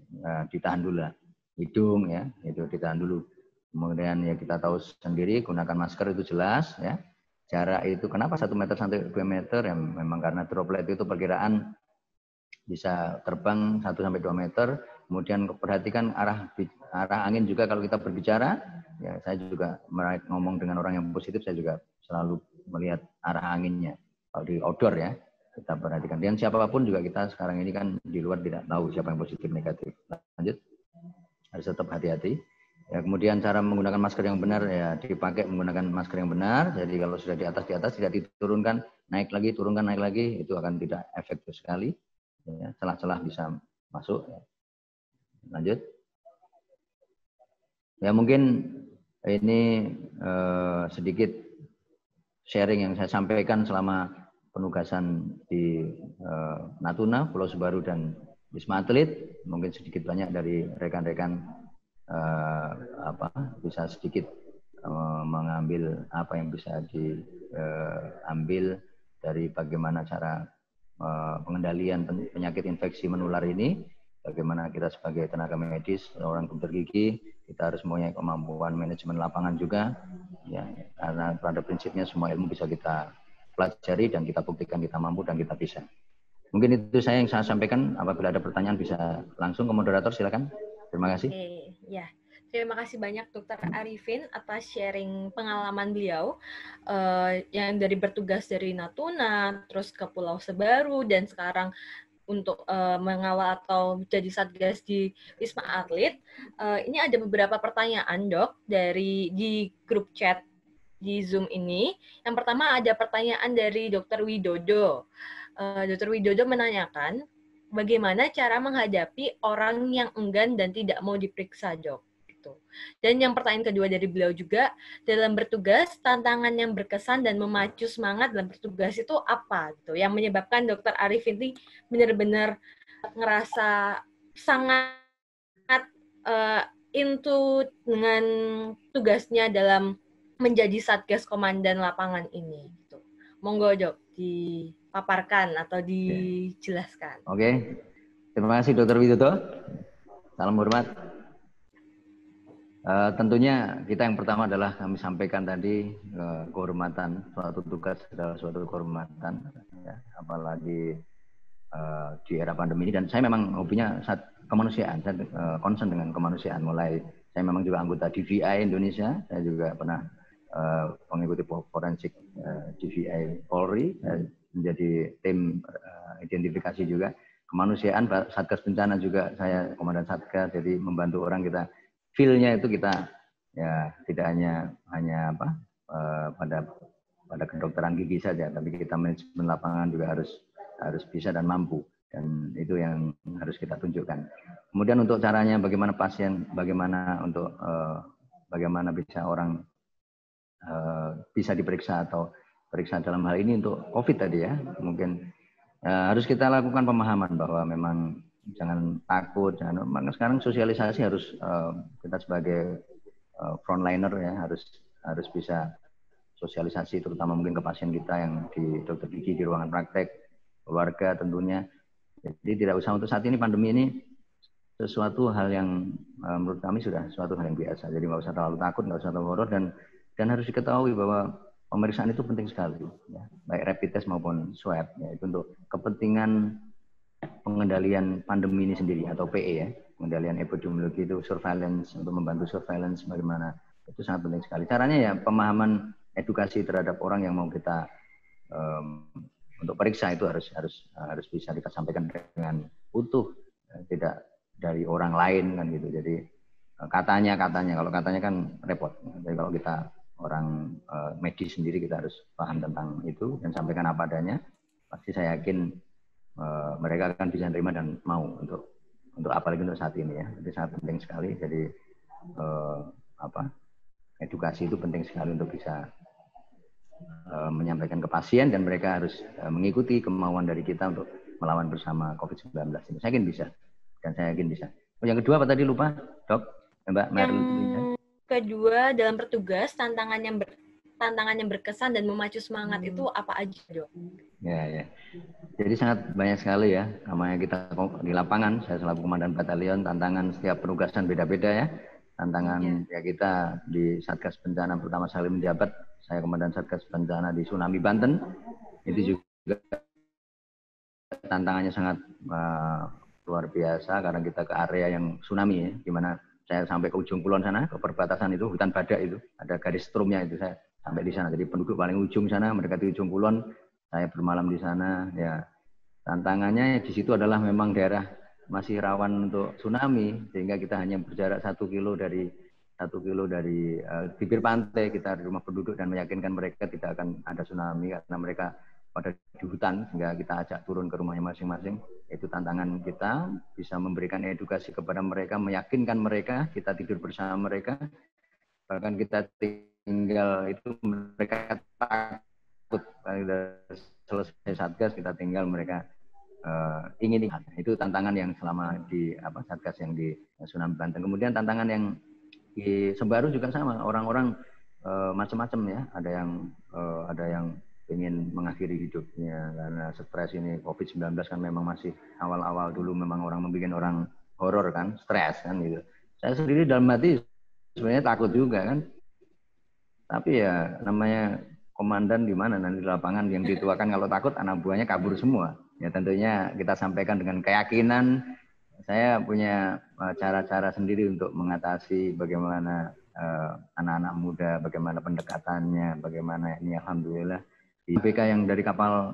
ditahan dulu lah. Hidung ya, itu ditahan dulu. Kemudian ya kita tahu sendiri gunakan masker itu jelas ya. Jarak itu kenapa 1 meter sampai 2 meter ya, memang karena droplet itu perkiraan bisa terbang 1 sampai 2 meter. Kemudian perhatikan arah angin juga kalau kita berbicara. Ya, saya juga ngomong dengan orang yang positif, saya juga selalu melihat arah anginnya. Kalau di outdoor ya, kita perhatikan. Dan siapapun juga kita sekarang ini kan di luar tidak tahu siapa yang positif negatif. Lanjut, harus tetap hati-hati. Ya, kemudian cara menggunakan masker yang benar ya dipakai menggunakan masker yang benar. Jadi kalau sudah di atas tidak diturunkan, naik lagi, turunkan, naik lagi, itu akan tidak efektif sekali. Ya, celah-celah bisa masuk. Ya. Lanjut. Ya mungkin ini sedikit sharing yang saya sampaikan selama penugasan di Natuna, Pulau Sebaru, dan Wisma Atlet. Mungkin sedikit banyak dari rekan-rekan bisa sedikit mengambil apa yang bisa diambil dari bagaimana cara pengendalian penyakit infeksi menular ini. Bagaimana kita sebagai tenaga medis, orang dokter gigi, kita harus mempunyai kemampuan manajemen lapangan juga, ya, karena pada prinsipnya semua ilmu bisa kita pelajari dan kita buktikan kita mampu dan kita bisa. Mungkin itu yang saya sampaikan. Apabila ada pertanyaan bisa langsung ke moderator, silakan. Terima kasih. Oke, ya. Terima kasih banyak Dr. Arifin atas sharing pengalaman beliau yang dari bertugas dari Natuna, terus ke Pulau Sebaru, dan sekarang untuk mengawal atau jadi satgas di Wisma Atlet. Ini ada beberapa pertanyaan, Dok, di grup chat di Zoom ini. Yang pertama ada pertanyaan dari Dr. Widodo. Dr. Widodo menanyakan, bagaimana cara menghadapi orang yang enggan dan tidak mau diperiksa, Dok? Gitu. Dan yang pertanyaan kedua dari beliau juga, dalam bertugas, tantangan yang berkesan dan memacu semangat dalam bertugas itu apa? Gitu, yang menyebabkan Dr. Arifin ini benar-benar ngerasa sangat into dengan tugasnya dalam menjadi Satgas Komandan Lapangan ini. Gitu. Monggo, Dok, dipaparkan atau dijelaskan. Oke. Terima kasih Dr. Widodo. Salam hormat. Tentunya kita yang pertama adalah kami sampaikan tadi kehormatan, suatu tugas adalah suatu kehormatan, ya, apalagi di era pandemi ini. Dan saya memang hobinya kemanusiaan, saya concern dengan kemanusiaan. Mulai saya memang juga anggota DVI Indonesia, saya juga pernah mengikuti forensik DVI Polri, menjadi tim identifikasi juga. Kemanusiaan, Satgas Bencana juga saya komandan Satgas, jadi membantu orang kita. Feel-nya itu kita ya tidak hanya pada kedokteran gigi saja, tapi kita manajemen lapangan juga harus bisa dan mampu, dan itu yang harus kita tunjukkan. Kemudian untuk caranya bagaimana pasien, bagaimana bisa orang bisa diperiksa atau periksa dalam hal ini untuk COVID tadi ya, mungkin harus kita lakukan pemahaman bahwa memang jangan takut, sekarang sosialisasi harus kita sebagai frontliner ya harus bisa sosialisasi, terutama mungkin ke pasien kita yang di dokter gigi di ruangan praktek, keluarga tentunya. Jadi tidak usah, untuk saat ini pandemi ini sesuatu hal yang menurut kami sudah suatu hal yang biasa. Jadi nggak usah terlalu takut, nggak usah terlalu horor, dan harus diketahui bahwa pemeriksaan itu penting sekali, ya, baik rapid test maupun swab, ya, itu untuk kepentingan pengendalian pandemi ini sendiri atau PE ya, pengendalian epidemiologi itu, surveillance, untuk membantu surveillance bagaimana, itu sangat penting sekali. Caranya ya pemahaman, edukasi terhadap orang yang mau kita untuk periksa itu harus bisa kita sampaikan dengan utuh, tidak dari orang lain kan gitu. Jadi katanya kalau katanya kan repot. Jadi kalau kita orang medis sendiri, kita harus paham tentang itu dan sampaikan apa adanya. Pasti saya yakin mereka akan bisa terima dan mau untuk apalagi untuk saat ini ya. Jadi sangat penting sekali. Jadi edukasi itu penting sekali untuk bisa menyampaikan ke pasien, dan mereka harus mengikuti kemauan dari kita untuk melawan bersama COVID-19 ini. Saya yakin bisa, dan saya yakin bisa. Yang kedua apa tadi, lupa, Dok? Mbak Meril. Yang kedua, dalam bertugas, tantangan yang berkesan dan memacu semangat itu apa aja, Dok? Ya. Jadi sangat banyak sekali ya. Namanya kita di lapangan, saya selaku komandan batalion, tantangan setiap penugasan beda-beda ya. Tantangan ya kita di Satgas Bencana pertama sekali menjabat, saya komandan Satgas Bencana di Tsunami Banten. Itu juga tantangannya sangat luar biasa karena kita ke area yang tsunami ya, di mana saya sampai ke ujung kulon sana, ke perbatasan itu, hutan badak itu, ada garis strumnya itu, saya sampai di sana. Jadi penduduk paling ujung sana, mereka di ujung kulon, saya bermalam di sana. Ya, tantangannya di situ adalah memang daerah masih rawan untuk tsunami, sehingga kita hanya berjarak 1 kilo dari bibir pantai, kita di rumah penduduk, dan meyakinkan mereka tidak akan ada tsunami karena mereka pada di hutan, sehingga kita ajak turun ke rumahnya masing-masing. Itu tantangan kita, bisa memberikan edukasi kepada mereka, meyakinkan mereka, kita tidur bersama mereka, bahkan kita tinggal itu mereka takut. Selesai Satgas kita tinggal, mereka ingin lihat. Itu tantangan yang selama di Satgas yang di Tsunami Banten. Kemudian tantangan yang di Sebaru juga sama, orang-orang macam-macam ya, ada yang ingin mengakhiri hidupnya karena stres ini. COVID-19 kan memang masih awal-awal dulu, memang orang membuat orang horor kan, stres kan gitu. Saya sendiri dalam hati sebenarnya takut juga kan, tapi ya namanya komandan di mana nanti di lapangan yang dituakan, kalau takut anak buahnya kabur semua. Ya tentunya kita sampaikan dengan keyakinan. Saya punya cara-cara sendiri untuk mengatasi bagaimana anak-anak muda, bagaimana pendekatannya, bagaimana ini alhamdulillah di ABK yang dari kapal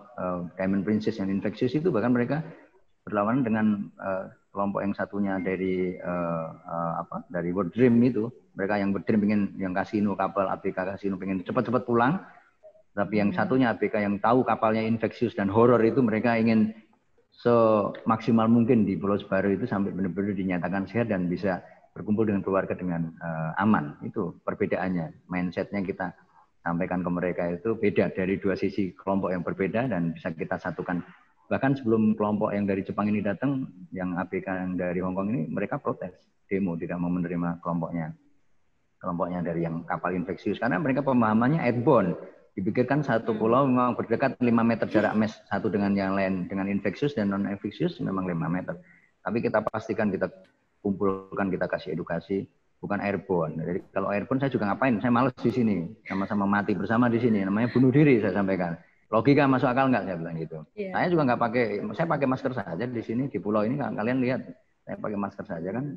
Diamond Princess yang infeksius itu bahkan mereka berlawanan dengan kelompok yang satunya dari dari World Dream itu. Mereka yang berdream pengen yang kasino kapal ABK kasino pengen cepat-cepat pulang. Tapi yang satunya ABK yang tahu kapalnya infeksius dan horor itu mereka ingin semaksimal mungkin di Pulau Sebaru itu sampai benar-benar dinyatakan sehat dan bisa berkumpul dengan keluarga dengan aman. Itu perbedaannya. Mindsetnya kita sampaikan ke mereka itu beda dari dua sisi kelompok yang berbeda dan bisa kita satukan. Bahkan sebelum kelompok yang dari Jepang ini datang, yang ABK yang dari Hong Kong ini mereka protes, demo tidak mau menerima kelompoknya dari yang kapal infeksius karena mereka pemahamannya airborne. Dipikirkan satu pulau memang berdekat 5 meter jarak mes satu dengan yang lain, dengan infeksius dan non infeksius memang 5 meter. Tapi kita pastikan, kita kumpulkan, kita kasih edukasi, bukan airborne. Jadi kalau airborne saya juga ngapain? Saya males di sini, sama-sama mati bersama di sini. Namanya bunuh diri, saya sampaikan. Logika masuk akal nggak, saya bilang gitu. Yeah. Saya juga nggak pakai, saya pakai masker saja di sini di pulau ini. Kalian lihat, saya pakai masker saja kan.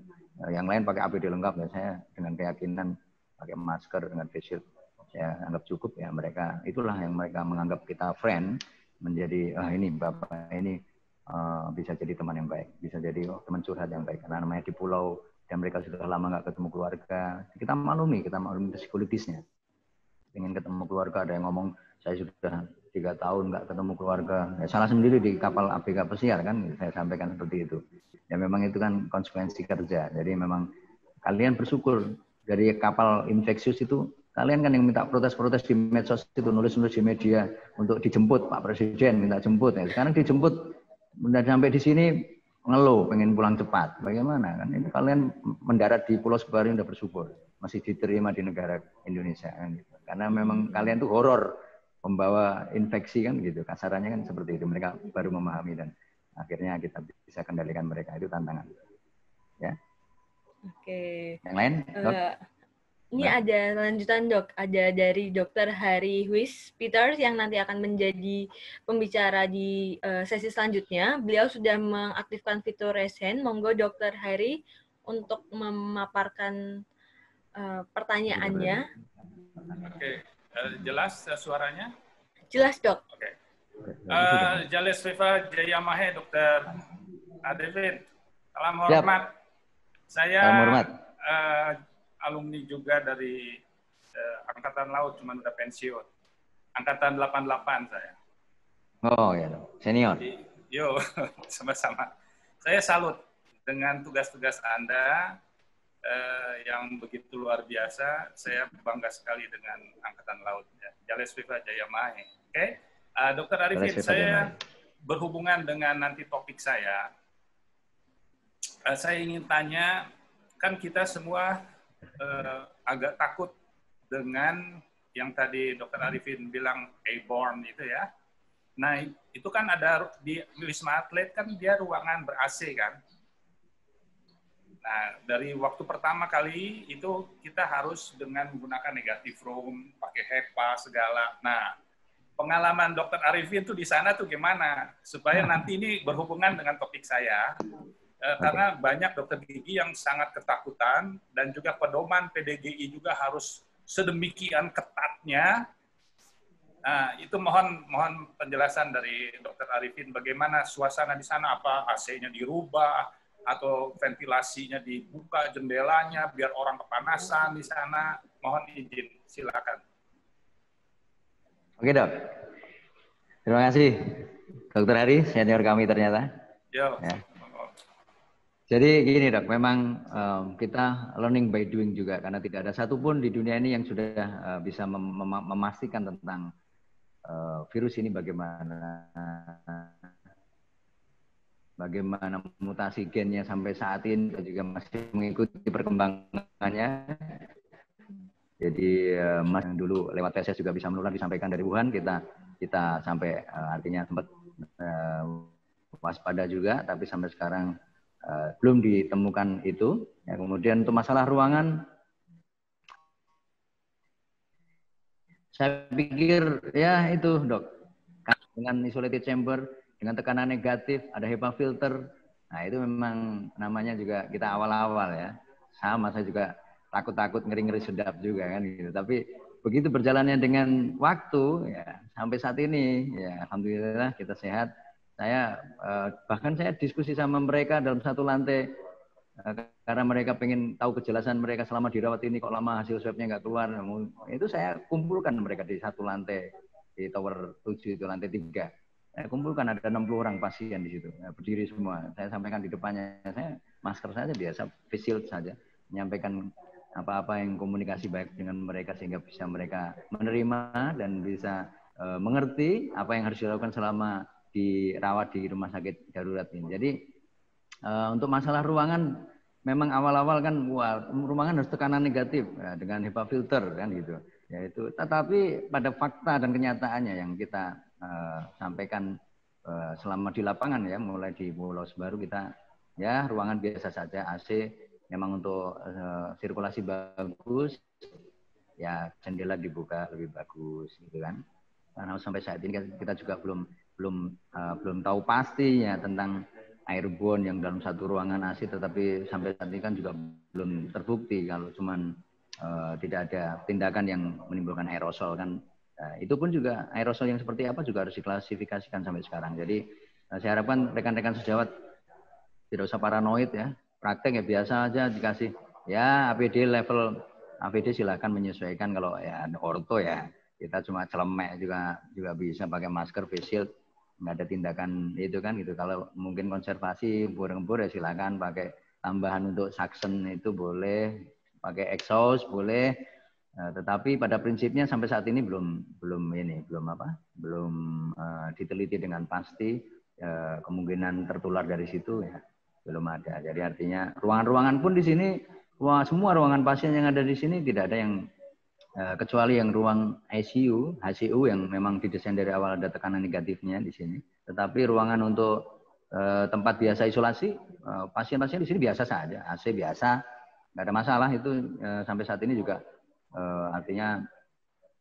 Yang lain pakai APD lengkap ya. Saya dengan keyakinan pakai masker dengan face shield. Saya anggap cukup ya, mereka itulah yang mereka menganggap kita friend, menjadi ini bapak ini bisa jadi teman yang baik, bisa jadi teman curhat yang baik karena namanya di pulau dan mereka sudah lama nggak ketemu keluarga. Kita maklumi psikologisnya, ingin ketemu keluarga. Ada yang ngomong saya sudah 3 tahun nggak ketemu keluarga, ya, salah sendiri di kapal ABK pesiar kan, saya sampaikan seperti itu. Ya memang itu kan konsekuensi kerja. Jadi memang kalian bersyukur dari kapal infeksius itu. Kalian kan yang minta protes-protes di medsos itu, nulis-nulis di media untuk dijemput Pak Presiden, minta jemput. Ya. Sekarang dijemput, udah sampai di sini ngeluh, pengen pulang cepat. Bagaimana? Kan ini kalian mendarat di Pulau Sebaru udah bersyukur, masih diterima di negara Indonesia. Kan, gitu. Karena memang kalian tuh horor, pembawa infeksi kan gitu. Kasarannya kan seperti itu. Mereka baru memahami dan akhirnya kita bisa kendalikan mereka. Itu tantangan. Ya. Oke. Yang lain? Ini ada lanjutan dok, ada dari Dr. Hari Huis Peters yang nanti akan menjadi pembicara di sesi selanjutnya. Beliau sudah mengaktifkan fitur raise hand. Monggo Dr. Hari untuk memaparkan pertanyaannya. Oke, jelas suaranya? Jelas dok. Oke. Jales Viva Jayamahe Dr. Arifin. Salam hormat. Saya salam hormat. Alumni juga dari Angkatan Laut, cuman udah pensiun. Angkatan 88 saya. Oh ya, senior. Yo, sama-sama. Saya salut dengan tugas-tugas Anda yang begitu luar biasa. Saya bangga sekali dengan Angkatan Laut. Ya. Jales Viva Jayamahe. Oke, Dr. Arifin, saya berhubungan dengan nanti topik saya. Saya ingin tanya, kan kita semua agak takut dengan yang tadi Dr. Arifin bilang airborne itu ya. Nah, itu kan ada di Wisma Atlet kan dia ruangan ber-AC kan. Nah, dari waktu pertama kali itu kita harus dengan menggunakan negative room, pakai HEPA segala. Nah, pengalaman Dr. Arifin tuh di sana tuh gimana? Supaya nanti ini berhubungan dengan topik saya. Karena banyak dokter gigi yang sangat ketakutan dan juga pedoman PDGI juga harus sedemikian ketatnya. Nah, itu mohon penjelasan dari Dr. Arifin bagaimana suasana di sana, apa AC-nya dirubah atau ventilasinya dibuka jendelanya biar orang kepanasan di sana. Mohon izin, silakan. Oke dok, terima kasih Dr. Hari, senior kami ternyata. Yo. Ya. Jadi gini dok, memang kita learning by doing juga karena tidak ada satupun di dunia ini yang sudah bisa memastikan tentang virus ini bagaimana mutasi gennya sampai saat ini, kita juga masih mengikuti perkembangannya. Jadi yang dulu lewat tes juga bisa menular, disampaikan dari Wuhan, kita sampai artinya sempat waspada juga, tapi sampai sekarang belum ditemukan itu. Ya, kemudian untuk masalah ruangan, saya pikir ya itu dok, dengan isolated chamber dengan tekanan negatif, ada HEPA filter. Nah, itu memang namanya juga kita awal-awal ya. Sama, saya juga takut-takut, ngeri-ngeri sedap juga kan gitu. Tapi begitu berjalannya dengan waktu ya sampai saat ini ya alhamdulillah kita sehat. Saya bahkan saya diskusi sama mereka dalam satu lantai karena mereka pengen tahu kejelasan mereka selama dirawat ini kok lama hasil swabnya nggak keluar. Itu saya kumpulkan mereka di satu lantai di tower 7 itu lantai 3. Saya kumpulkan ada 60 orang pasien di situ, berdiri semua. Saya sampaikan di depannya, saya masker saja biasa, face shield saja, menyampaikan apa-apa yang komunikasi baik dengan mereka sehingga bisa mereka menerima dan bisa mengerti apa yang harus dilakukan selama dirawat di rumah sakit darurat ini. Jadi untuk masalah ruangan, memang awal-awal kan ruangan harus tekanan negatif ya, dengan HEPA filter kan gitu. Yaitu, tetapi pada fakta dan kenyataannya yang kita sampaikan selama di lapangan ya, mulai di Pulau Sebaru kita ya ruangan biasa saja, AC memang untuk sirkulasi bagus, ya jendela dibuka lebih bagus gitu kan. Karena sampai saat ini kita juga belum tahu pastinya tentang airborne yang dalam satu ruangan AC, tetapi sampai saat ini kan juga belum terbukti kalau cuman tidak ada tindakan yang menimbulkan aerosol kan. Itu pun juga aerosol yang seperti apa juga harus diklasifikasikan sampai sekarang. Jadi saya harapkan rekan-rekan sejawat tidak usah paranoid ya, praktek ya biasa aja dikasih ya APD level APD silahkan menyesuaikan. Kalau ya orto ya kita cuma celemek juga bisa pakai masker, face shield, nggak ada tindakan itu kan gitu. Kalau mungkin konservasi gembur ya silakan pakai tambahan untuk suction itu boleh, pakai exhaust boleh. Tetapi pada prinsipnya sampai saat ini belum diteliti dengan pasti kemungkinan tertular dari situ ya belum ada. Jadi artinya ruangan-ruangan pun di sini semua ruangan pasien yang ada di sini tidak ada yang kecuali yang ruang ICU, HCU yang memang didesain dari awal ada tekanan negatifnya di sini. Tetapi ruangan untuk tempat biasa isolasi pasien-pasien di sini biasa saja, AC biasa, nggak ada masalah itu sampai saat ini juga. Artinya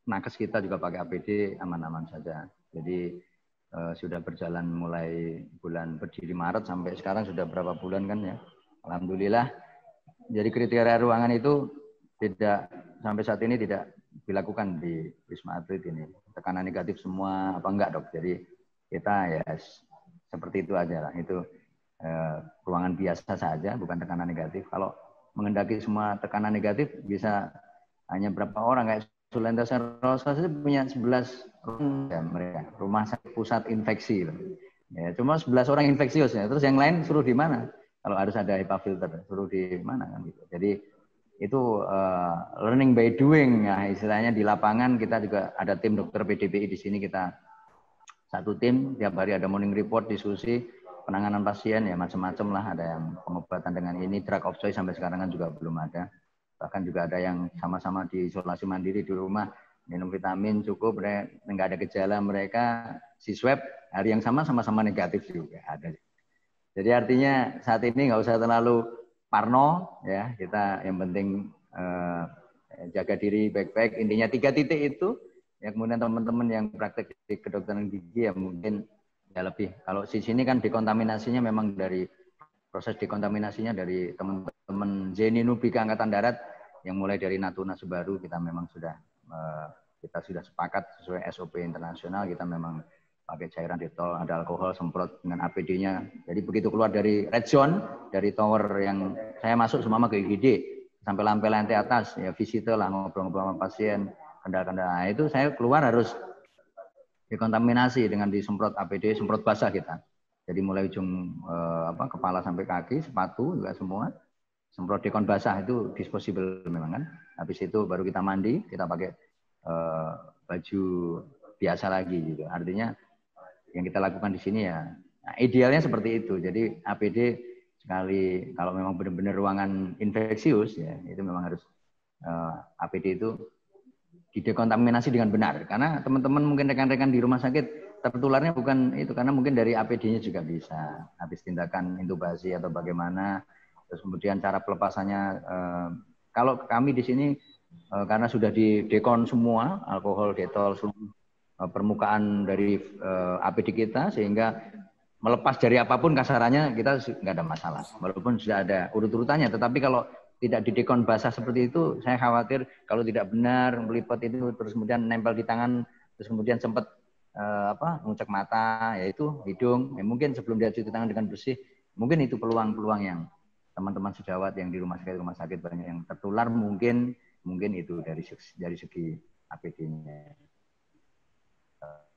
nakes kita juga pakai APD aman-aman saja. Jadi sudah berjalan mulai bulan berdiri Maret sampai sekarang sudah berapa bulan kan ya. Alhamdulillah. Jadi kriteria ruangan itu tidak sampai saat ini tidak dilakukan di Wisma Atlet ini. Tekanan negatif semua apa enggak dok? Jadi kita ya seperti itu aja lah. Itu ruangan biasa saja bukan tekanan negatif. Kalau mengendaki semua tekanan negatif bisa hanya berapa orang kayak Sulenta Serosa saja punya 11 ya, mereka rumah sakit pusat infeksi ya, cuma 11 orang infeksius ya. Terus yang lain suruh di mana kalau harus ada HEPA filter, suruh di mana kan gitu. Jadi itu learning by doing ya istilahnya. Di lapangan kita juga ada tim dokter PDPI di sini, kita satu tim tiap hari ada morning report, diskusi penanganan pasien ya macam-macam lah. Ada yang pengobatan dengan ini drug of choice sampai sekarang kan juga belum ada. Bahkan juga ada yang sama-sama di isolasi mandiri di rumah, minum vitamin cukup, nggak ada gejala, mereka si swab hari yang sama-sama negatif juga ada. Jadi artinya saat ini nggak usah terlalu parno ya, kita yang penting jaga diri baik-baik. Intinya 3 titik itu. Ya kemudian teman-teman yang praktek di kedokteran gigi ya mungkin ya lebih. Kalau di sini kan dekontaminasinya memang dari proses dekontaminasinya dari teman-teman Zeni Nubika Angkatan Darat yang mulai dari Natuna Sebaru kita memang sudah sepakat sesuai SOP internasional, kita memang pakai cairan detol, ada alkohol, semprot dengan APD-nya. Jadi begitu keluar dari red zone, dari tower yang saya masuk semua ke IGD sampai lantai atas ya visite lah, ngobrol-ngobrol sama pasien, kendala-kendala. Nah, itu saya keluar harus dekontaminasi dengan disemprot APD, semprot basah kita. Jadi mulai ujung kepala sampai kaki, sepatu juga semua. Semprot dekon basah itu disposable memang kan. Habis itu baru kita mandi, kita pakai baju biasa lagi gitu. Artinya yang kita lakukan di sini ya nah, idealnya seperti itu. Jadi APD sekali kalau memang benar-benar ruangan infeksius ya itu memang harus APD itu didekontaminasi dengan benar. Karena teman-teman mungkin rekan-rekan di rumah sakit tertularnya bukan itu, karena mungkin dari APD-nya juga bisa. Habis tindakan intubasi atau bagaimana, terus kemudian cara pelepasannya. Kalau kami di sini karena sudah didekon semua, alkohol, detol, permukaan dari APD kita, sehingga melepas dari apapun kasarannya kita nggak ada masalah. Walaupun sudah ada urut-urutannya, tetapi kalau tidak didekon basah seperti itu, saya khawatir kalau tidak benar melipat itu terus kemudian nempel di tangan, terus kemudian sempat ngucek mata, yaitu hidung. Mungkin sebelum dia cuci tangan dengan bersih, mungkin itu peluang-peluang yang teman-teman sejawat yang di rumah sakit banyak yang tertular, mungkin itu dari segi APD-nya.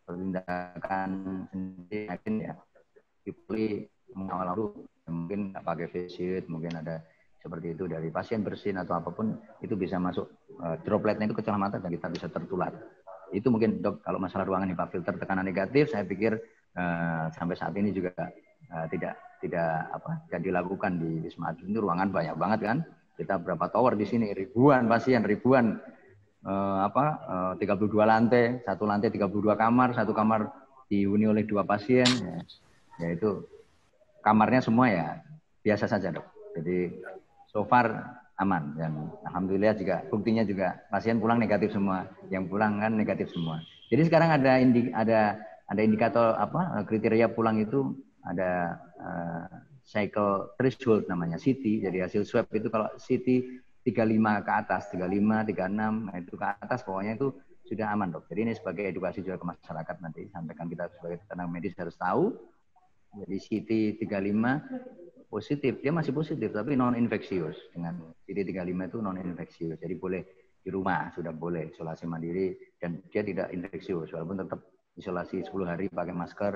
Tindakan sendiri yakin ya dipilih mengawal lalu mungkin nggak pakai face shield, mungkin ada seperti itu dari pasien bersin atau apapun itu bisa masuk dropletnya itu ke celah mata dan kita bisa tertular. Itu mungkin dok kalau masalah ruangan HEPA filter tekanan negatif saya pikir sampai saat ini juga tidak dilakukan di Wisma Atlet. Itu ruangan banyak banget kan, kita berapa tower di sini, ribuan pasien, 32 lantai, satu lantai 32 kamar, satu kamar dihuni oleh 2 pasien, ya itu kamarnya semua ya biasa saja dok. Jadi so far aman dan alhamdulillah juga buktinya juga pasien pulang negatif semua, yang pulang kan negatif semua. Jadi sekarang ada indikator kriteria pulang itu ada cycle threshold namanya CT. Jadi hasil swab itu kalau CT 35 ke atas, 35, 36, nah itu ke atas pokoknya itu sudah aman dok. Jadi ini sebagai edukasi juga ke masyarakat nanti sampaikan kita sebagai tenaga medis harus tahu. Jadi CT 35 positif, dia masih positif tapi non infeksius. Dengan CT 35 itu non infeksius. Jadi boleh di rumah, sudah boleh isolasi mandiri dan dia tidak infeksius walaupun tetap isolasi 10 hari pakai masker,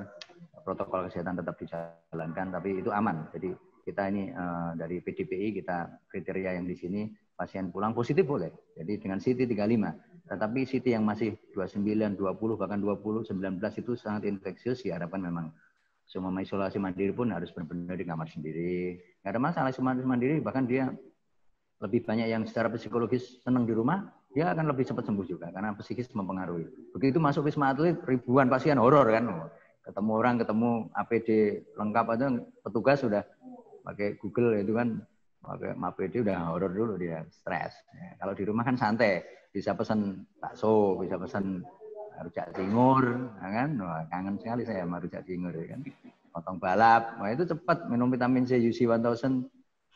protokol kesehatan tetap dijalankan tapi itu aman. Jadi kita ini dari PDPI kita kriteria yang di sini pasien pulang positif boleh. Jadi dengan CT 35. Tetapi CT yang masih 29, 20 bahkan 20, 19 itu sangat infeksius, diharapkan memang semua isolasi mandiri pun harus benar-benar di kamar sendiri. Nggak ada masalah isolasi mandiri, bahkan dia lebih banyak yang secara psikologis senang di rumah, dia akan lebih cepat sembuh juga karena psikis mempengaruhi. Begitu masuk Wisma Atlet ribuan pasien horor kan. Ketemu orang, ketemu APD lengkap aja, petugas sudah pakai Google itu kan, pakai APD udah horor dulu dia, stres. Ya, kalau di rumah kan santai, bisa pesan bakso, bisa pesan rujak cingur, ya kan? Wah, kangen sekali saya sama rujak cingur ya kan. Potong balap, wah itu cepat minum vitamin C UC 1000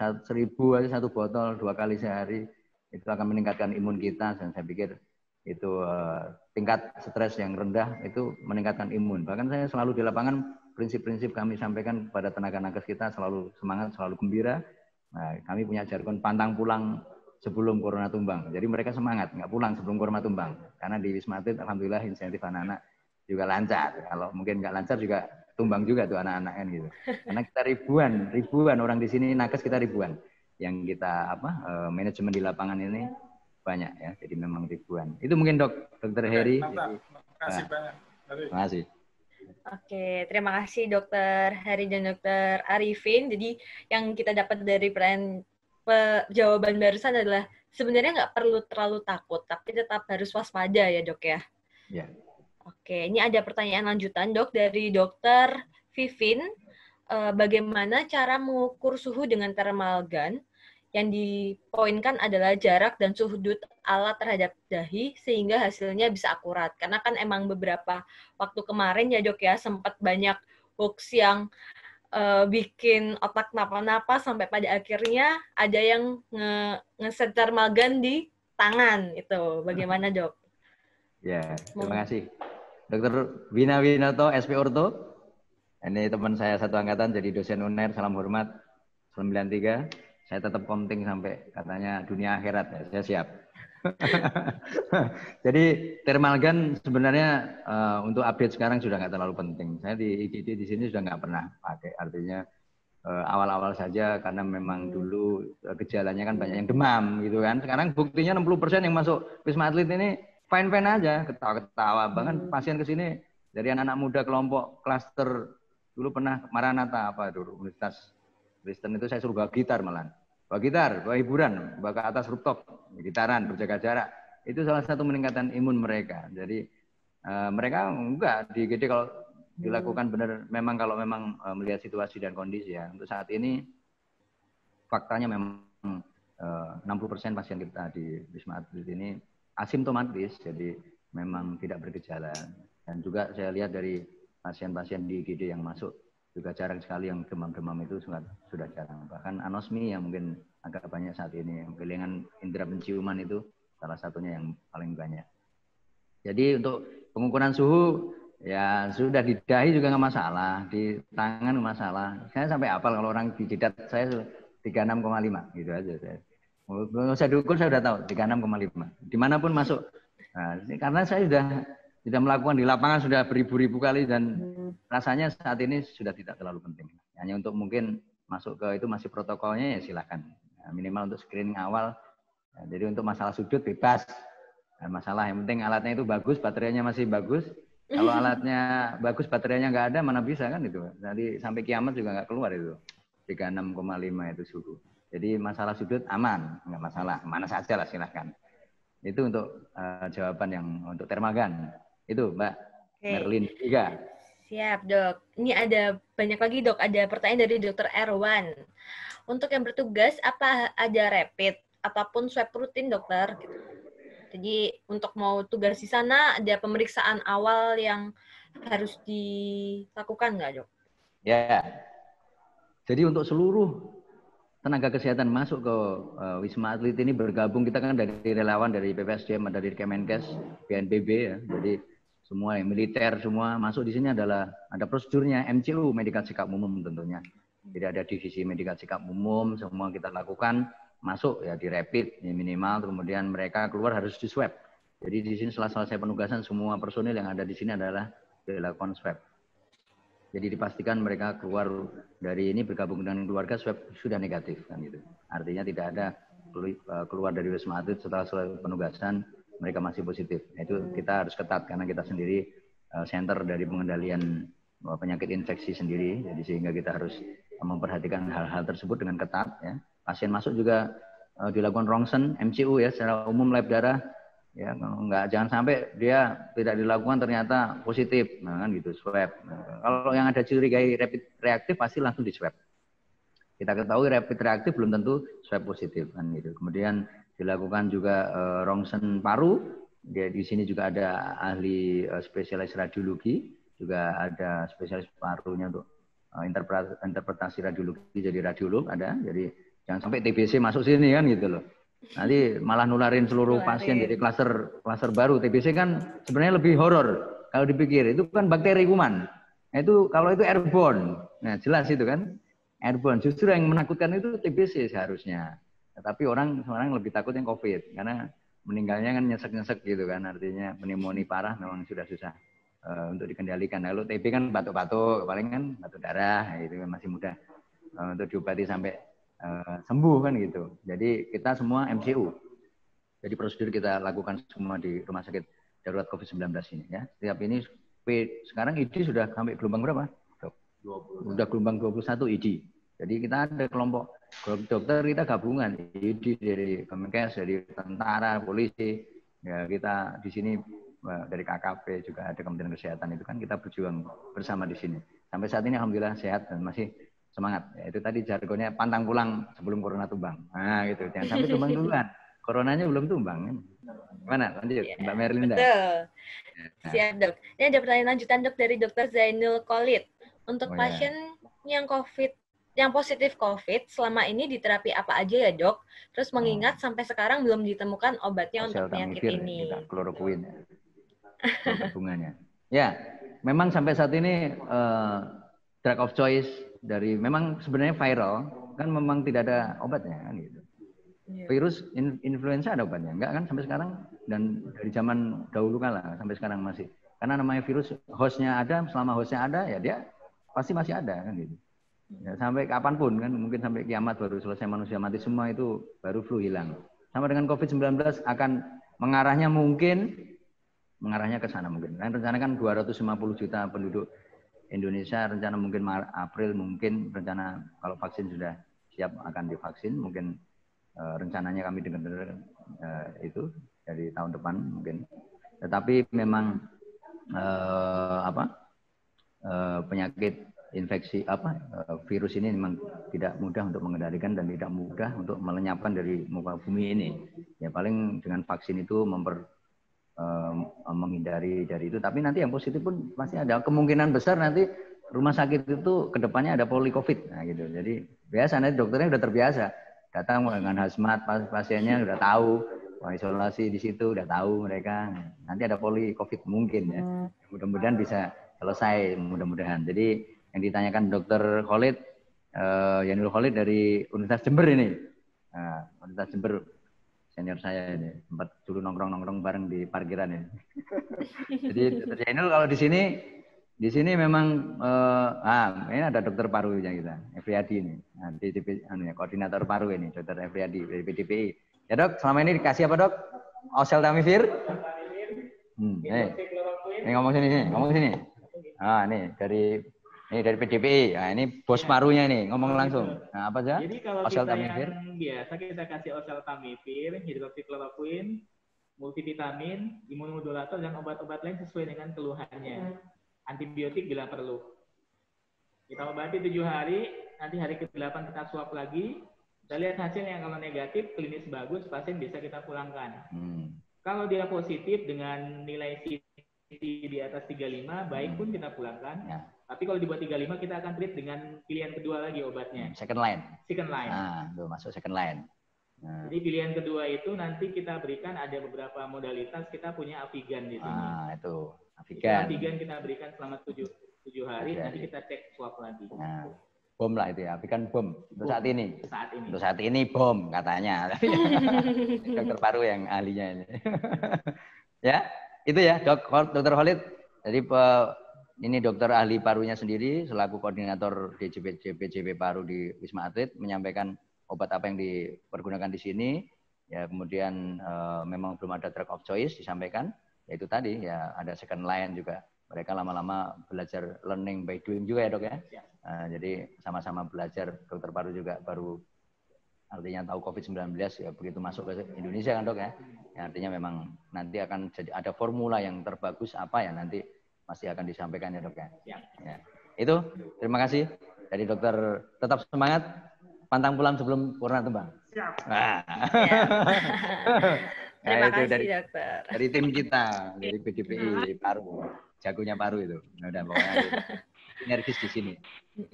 1.000 aja 1 botol 2 kali sehari itu akan meningkatkan imun kita dan saya pikir itu tingkat stres yang rendah itu meningkatkan imun. Bahkan saya selalu di lapangan prinsip-prinsip kami sampaikan kepada tenaga nakes kita selalu semangat, selalu gembira. Nah, kami punya jargon pantang pulang sebelum corona tumbang. Jadi mereka semangat, nggak pulang sebelum corona tumbang. Karena di Wisma Atlet alhamdulillah insentif anak-anak juga lancar. Kalau mungkin nggak lancar juga tumbang juga tuh anak-anak kan gitu. Karena kita ribuan orang di sini nakes kita ribuan. Yang kita manajemen di lapangan ini banyak ya. Jadi memang ribuan. Itu mungkin Dokter Heri. Terima kasih banyak. Terima kasih. Oke, terima kasih Dokter Heri dan Dokter Arifin. Jadi yang kita dapat dari jawaban barusan adalah sebenarnya nggak perlu terlalu takut, tapi tetap harus waspada ya dok ya. Ya. Oke, ini ada pertanyaan lanjutan dok dari Dokter Vivin. Bagaimana cara mengukur suhu dengan thermal gun? Yang dipoinkan adalah jarak dan sudut alat terhadap dahi sehingga hasilnya bisa akurat. Karena kan emang beberapa waktu kemarin ya dok ya sempat banyak hoax yang bikin otak napa-napa sampai pada akhirnya ada yang ngeset thermal gun di tangan itu. Bagaimana dok? Ya, terima kasih. Dr. Wina Winoto, SP Orto. Ini teman saya satu angkatan jadi dosen UNER, salam hormat 93. Saya tetap konting sampai katanya dunia akhirat ya, saya siap. Jadi thermal gun sebenarnya untuk update sekarang sudah nggak terlalu penting. Saya di IGD di sini sudah nggak pernah pakai. Artinya awal-awal saja karena memang dulu gejalanya kan banyak yang demam gitu kan. Sekarang buktinya 60% yang masuk Wisma Atlet ini fine-fine aja, ketawa-ketawa. Bahkan pasien ke sini dari anak-anak muda kelompok klaster dulu pernah Maranatha apa dulu Universitas Kristen itu saya suruh bawa gitar malah. Bawa gitar, bawa hiburan, bawa ke atas rooftop, gitaran, berjaga jarak. Itu salah satu meningkatkan imun mereka. Jadi mereka enggak di IGD kalau dilakukan benar memang kalau memang melihat situasi dan kondisi ya. Untuk saat ini faktanya memang 60% pasien kita di Wisma Atlet ini asimptomatis, jadi memang tidak bergejala. Dan juga saya lihat dari pasien-pasien di IGD yang masuk juga jarang sekali yang demam-demam itu sudah jarang. Bahkan anosmi yang mungkin agak banyak saat ini, kehilangan indera penciuman itu salah satunya yang paling banyak. Jadi untuk pengukuran suhu ya sudah di dahi juga nggak masalah, di tangan nggak masalah. Saya sampai hafal kalau orang di jidat saya 36,5 gitu aja saya. Nggak usah diukur saya sudah tahu 36,5. Dimanapun masuk. Nah, karena saya sudah melakukan di lapangan sudah beribu-ribu kali dan rasanya saat ini sudah tidak terlalu penting. Hanya untuk mungkin masuk ke itu masih protokolnya ya silakan. Nah, minimal untuk screening awal. Nah, jadi untuk masalah sudut bebas. Nah, masalah yang penting alatnya itu bagus, baterainya masih bagus. Kalau alatnya bagus, baterainya nggak ada, mana bisa kan itu. Nanti sampai kiamat juga nggak keluar itu. 36,5 itu suhu. Jadi masalah sudut aman, nggak masalah. Mana saja lah silahkan. Itu untuk jawaban yang untuk Thermagan. Itu Mbak Merlin juga. Siap dok. Ini ada banyak lagi dok. Ada pertanyaan dari Dr. Erwan. Untuk yang bertugas, apa ada rapid ataupun swab rutin dokter? Jadi untuk mau tugas di sana ada pemeriksaan awal yang harus dilakukan nggak dok? Ya. Jadi untuk seluruh tenaga kesehatan masuk ke Wisma Atlet ini bergabung, kita kan dari relawan dari PPSDM, dari Kemenkes, BNPB ya. Jadi semua yang militer semua masuk di sini adalah ada prosedurnya MCU, Medical Check-up Umum tentunya. Jadi ada divisi Medical Check-up Umum, semua kita lakukan masuk ya di rapid ya minimal, kemudian mereka keluar harus di swab. Jadi di sini setelah selesai penugasan semua personil yang ada di sini adalah dilakukan swab. Jadi dipastikan mereka keluar dari ini bergabung dengan keluarga swab sudah negatif kan gitu. Artinya tidak ada keluar dari Wisma Atlet setelah selesai penugasan mereka masih positif. Itu kita harus ketat karena kita sendiri center dari pengendalian penyakit infeksi sendiri. Jadi sehingga kita harus memperhatikan hal-hal tersebut dengan ketat ya. Pasien masuk juga dilakukan rongsen MCU ya secara umum lab darah. Ya, jangan sampai dia tidak dilakukan ternyata positif, nah kan gitu swab. Kalau yang ada curigai rapid reaktif pasti langsung di swab. Kita ketahui rapid reaktif belum tentu swab positif kan gitu. Kemudian dilakukan juga rongsen paru. Di sini juga ada ahli spesialis radiologi, juga ada spesialis parunya untuk interpretasi radiologi jadi radiolog ada. Jadi jangan sampai TBC masuk sini kan gitu loh. Nanti malah nularin seluruh pasien jadi klaster baru. TBC kan sebenarnya lebih horor kalau dipikir. Itu kan bakteri kuman. Nah, itu kalau itu airborne. Nah, jelas itu kan airborne. Justru yang menakutkan itu TBC seharusnya. Tapi orang sekarang lebih takut yang COVID karena meninggalnya kan nyesek-nyesek gitu kan. Artinya pneumonia parah memang sudah susah untuk dikendalikan. Lalu TB kan batuk-batuk, paling kan batuk darah, itu masih mudah untuk diobati sampai sembuh kan gitu. Jadi kita semua MCU. Jadi prosedur kita lakukan semua di Rumah Sakit Darurat COVID-19 ini ya. Setiap ini sekarang ID sudah sampai gelombang berapa? Sudah gelombang 21 ID. Jadi kita ada kelompok dokter kita gabungan ID dari Kemenkes, dari tentara, polisi. Ya kita di sini dari KKP juga ada Kementerian Kesehatan itu kan kita berjuang bersama di sini. Sampai saat ini alhamdulillah sehat dan masih semangat. Ya, itu tadi jargonnya pantang pulang sebelum corona tumbang. Nah, gitu. Jangan sampai tumbang duluan. Coronanya belum tumbang. Gimana? Lanjut, ya, Mbak Merlinda. Betul. Siap, dok. Ini ada pertanyaan lanjutan, dok, dari Dr. Zainul Khalid. Untuk pasien yang positif COVID, selama ini diterapi apa aja ya, dok? Terus mengingat sampai sekarang belum ditemukan obatnya untuk penyakit ini. Kloroquine. Hubungannya. Ya, memang sampai saat ini drug of choice dari memang sebenarnya viral kan memang tidak ada obatnya kan gitu. Virus influenza ada obatnya enggak kan sampai sekarang, dan dari zaman dahulu kala sampai sekarang masih, karena namanya virus hostnya ada, selama hostnya ada ya dia pasti masih ada kan gitu ya, sampai kapanpun kan, mungkin sampai kiamat baru selesai manusia mati semua itu baru flu hilang. Sama dengan COVID-19 akan mengarahnya ke sana mungkin. Dan rencana kan 250 juta penduduk Indonesia, rencana mungkin April, mungkin rencana kalau vaksin sudah siap akan divaksin, mungkin rencananya kami dengar itu dari tahun depan mungkin. Tetapi memang penyakit infeksi virus ini memang tidak mudah untuk mengendalikan dan tidak mudah untuk melenyapkan dari muka bumi ini. Ya paling dengan vaksin itu menghindari dari itu. Tapi nanti yang positif pun pasti ada kemungkinan besar nanti rumah sakit itu kedepannya ada poli COVID, nah gitu. Jadi biasa nanti dokternya udah terbiasa, datang dengan hazmat, pasiennya udah tahu, isolasi di situ udah tahu mereka. Nanti ada poli COVID mungkin ya. Mudah-mudahan bisa selesai, mudah-mudahan. Jadi yang ditanyakan Dokter Khalid, Yanul Khalid dari Universitas Jember ini, Universitas Jember, senior saya ini, sempat dulu nongkrong-nongkrong bareng di parkiran ini. Jadi Dokter Yanul kalau di sini memang ini ada dokter parunya kita, Efriadi ini, koordinator paru ini, Dokter Efriadi dari PDPI. Ya dok, selama ini dikasih apa dok? Oseltamivir? Ngomong sini. Nih dari PDPI. Nah, ini bos parunya nih, ngomong langsung. Nah, apa aja? Jadi kalau kita yang biasa kita kasih oseltamivir, hidroksikloroquine, multivitamin, imunomodulator dan obat-obat lain sesuai dengan keluhannya. Antibiotik bila perlu. Kita obati 7 hari, nanti hari ke-8 kita swab lagi. Kita lihat hasilnya, kalau negatif, klinis bagus, pasien bisa kita pulangkan. Kalau dia positif dengan nilai CT di atas 35, baik pun kita pulangkan. Ya. Tapi kalau di bawah 35, kita akan treat dengan pilihan kedua lagi obatnya. Second line. Second line. Tuh, masuk second line. Jadi pilihan kedua itu nanti kita berikan ada beberapa modalitas. Kita punya Avigan di sini. Itu. Avigan kita berikan selama 7 hari, nanti kita cek swab lagi. Bom lah itu ya, Avigan bom. Untuk saat ini. Untuk saat ini bom katanya. Tapi dokter paru yang ahlinya ini. Ya, itu ya, Dokter Khalid. Jadi ini dokter ahli parunya sendiri selaku koordinator DJP Paru di Wisma Atlet menyampaikan obat apa yang dipergunakan di sini. Ya, kemudian memang belum ada drug of choice disampaikan. Yaitu tadi ya ada second line juga, mereka lama-lama belajar learning by doing juga ya dok ya. Jadi sama-sama belajar, dokter paru juga baru artinya tahu COVID-19 ya begitu masuk ke Indonesia kan dok ya. Artinya memang nanti akan jadi ada formula yang terbagus apa ya nanti masih akan disampaikan ya dok ya. Ya. Itu terima kasih dari dokter, tetap semangat, pantang pulang sebelum purna tembang. Siap. Terima kasih dokter. Dari tim kita, dari PDPI Paru, jagonya paru itu. Udah pokoknya energis di sini.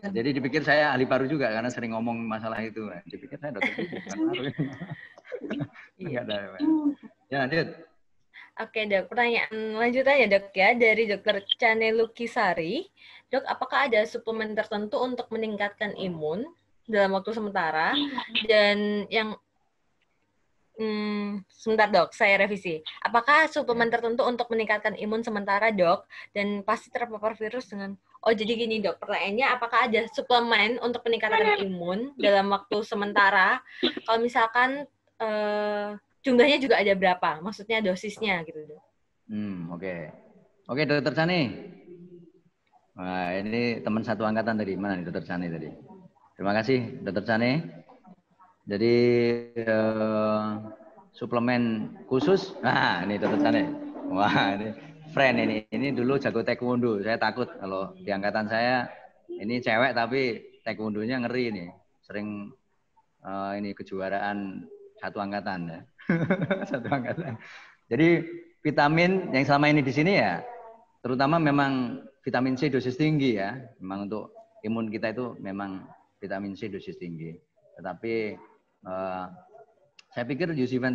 Jadi dipikir saya ahli paru juga karena sering ngomong masalah itu. Dipikir saya dokter itu bukan paru. Enggak ada. Ya lanjut. Oke dok, pertanyaan lanjutannya dok ya dari dokter Cane Lukisari. Dok, apakah ada suplemen tertentu untuk meningkatkan imun dalam waktu sementara? Dan yang sebentar dok, saya revisi. Apakah suplemen tertentu untuk meningkatkan imun sementara dok, dan pasti terpapar virus dengan... Oh jadi gini dok, pertanyaannya apakah ada suplemen untuk meningkatkan imun dalam waktu sementara? Kalau misalkan jumlahnya juga ada berapa? Maksudnya dosisnya gitu dok. Oke dokter Chani. Wah ini teman satu angkatan tadi, mana nih dokter Chani tadi? Terima kasih dokter Chani. Jadi suplemen khusus, ini dokter Chani. Wah ini friend ini dulu jago taekwondo. Saya takut kalau di angkatan saya ini cewek tapi taekwondonya ngeri nih. Sering ini kejuaraan satu angkatan ya. Satu angkatan. Jadi vitamin yang selama ini di sini ya, terutama memang vitamin C dosis tinggi ya. Memang untuk imun kita itu memang vitamin C dosis tinggi. Tetapi saya pikir UC 1000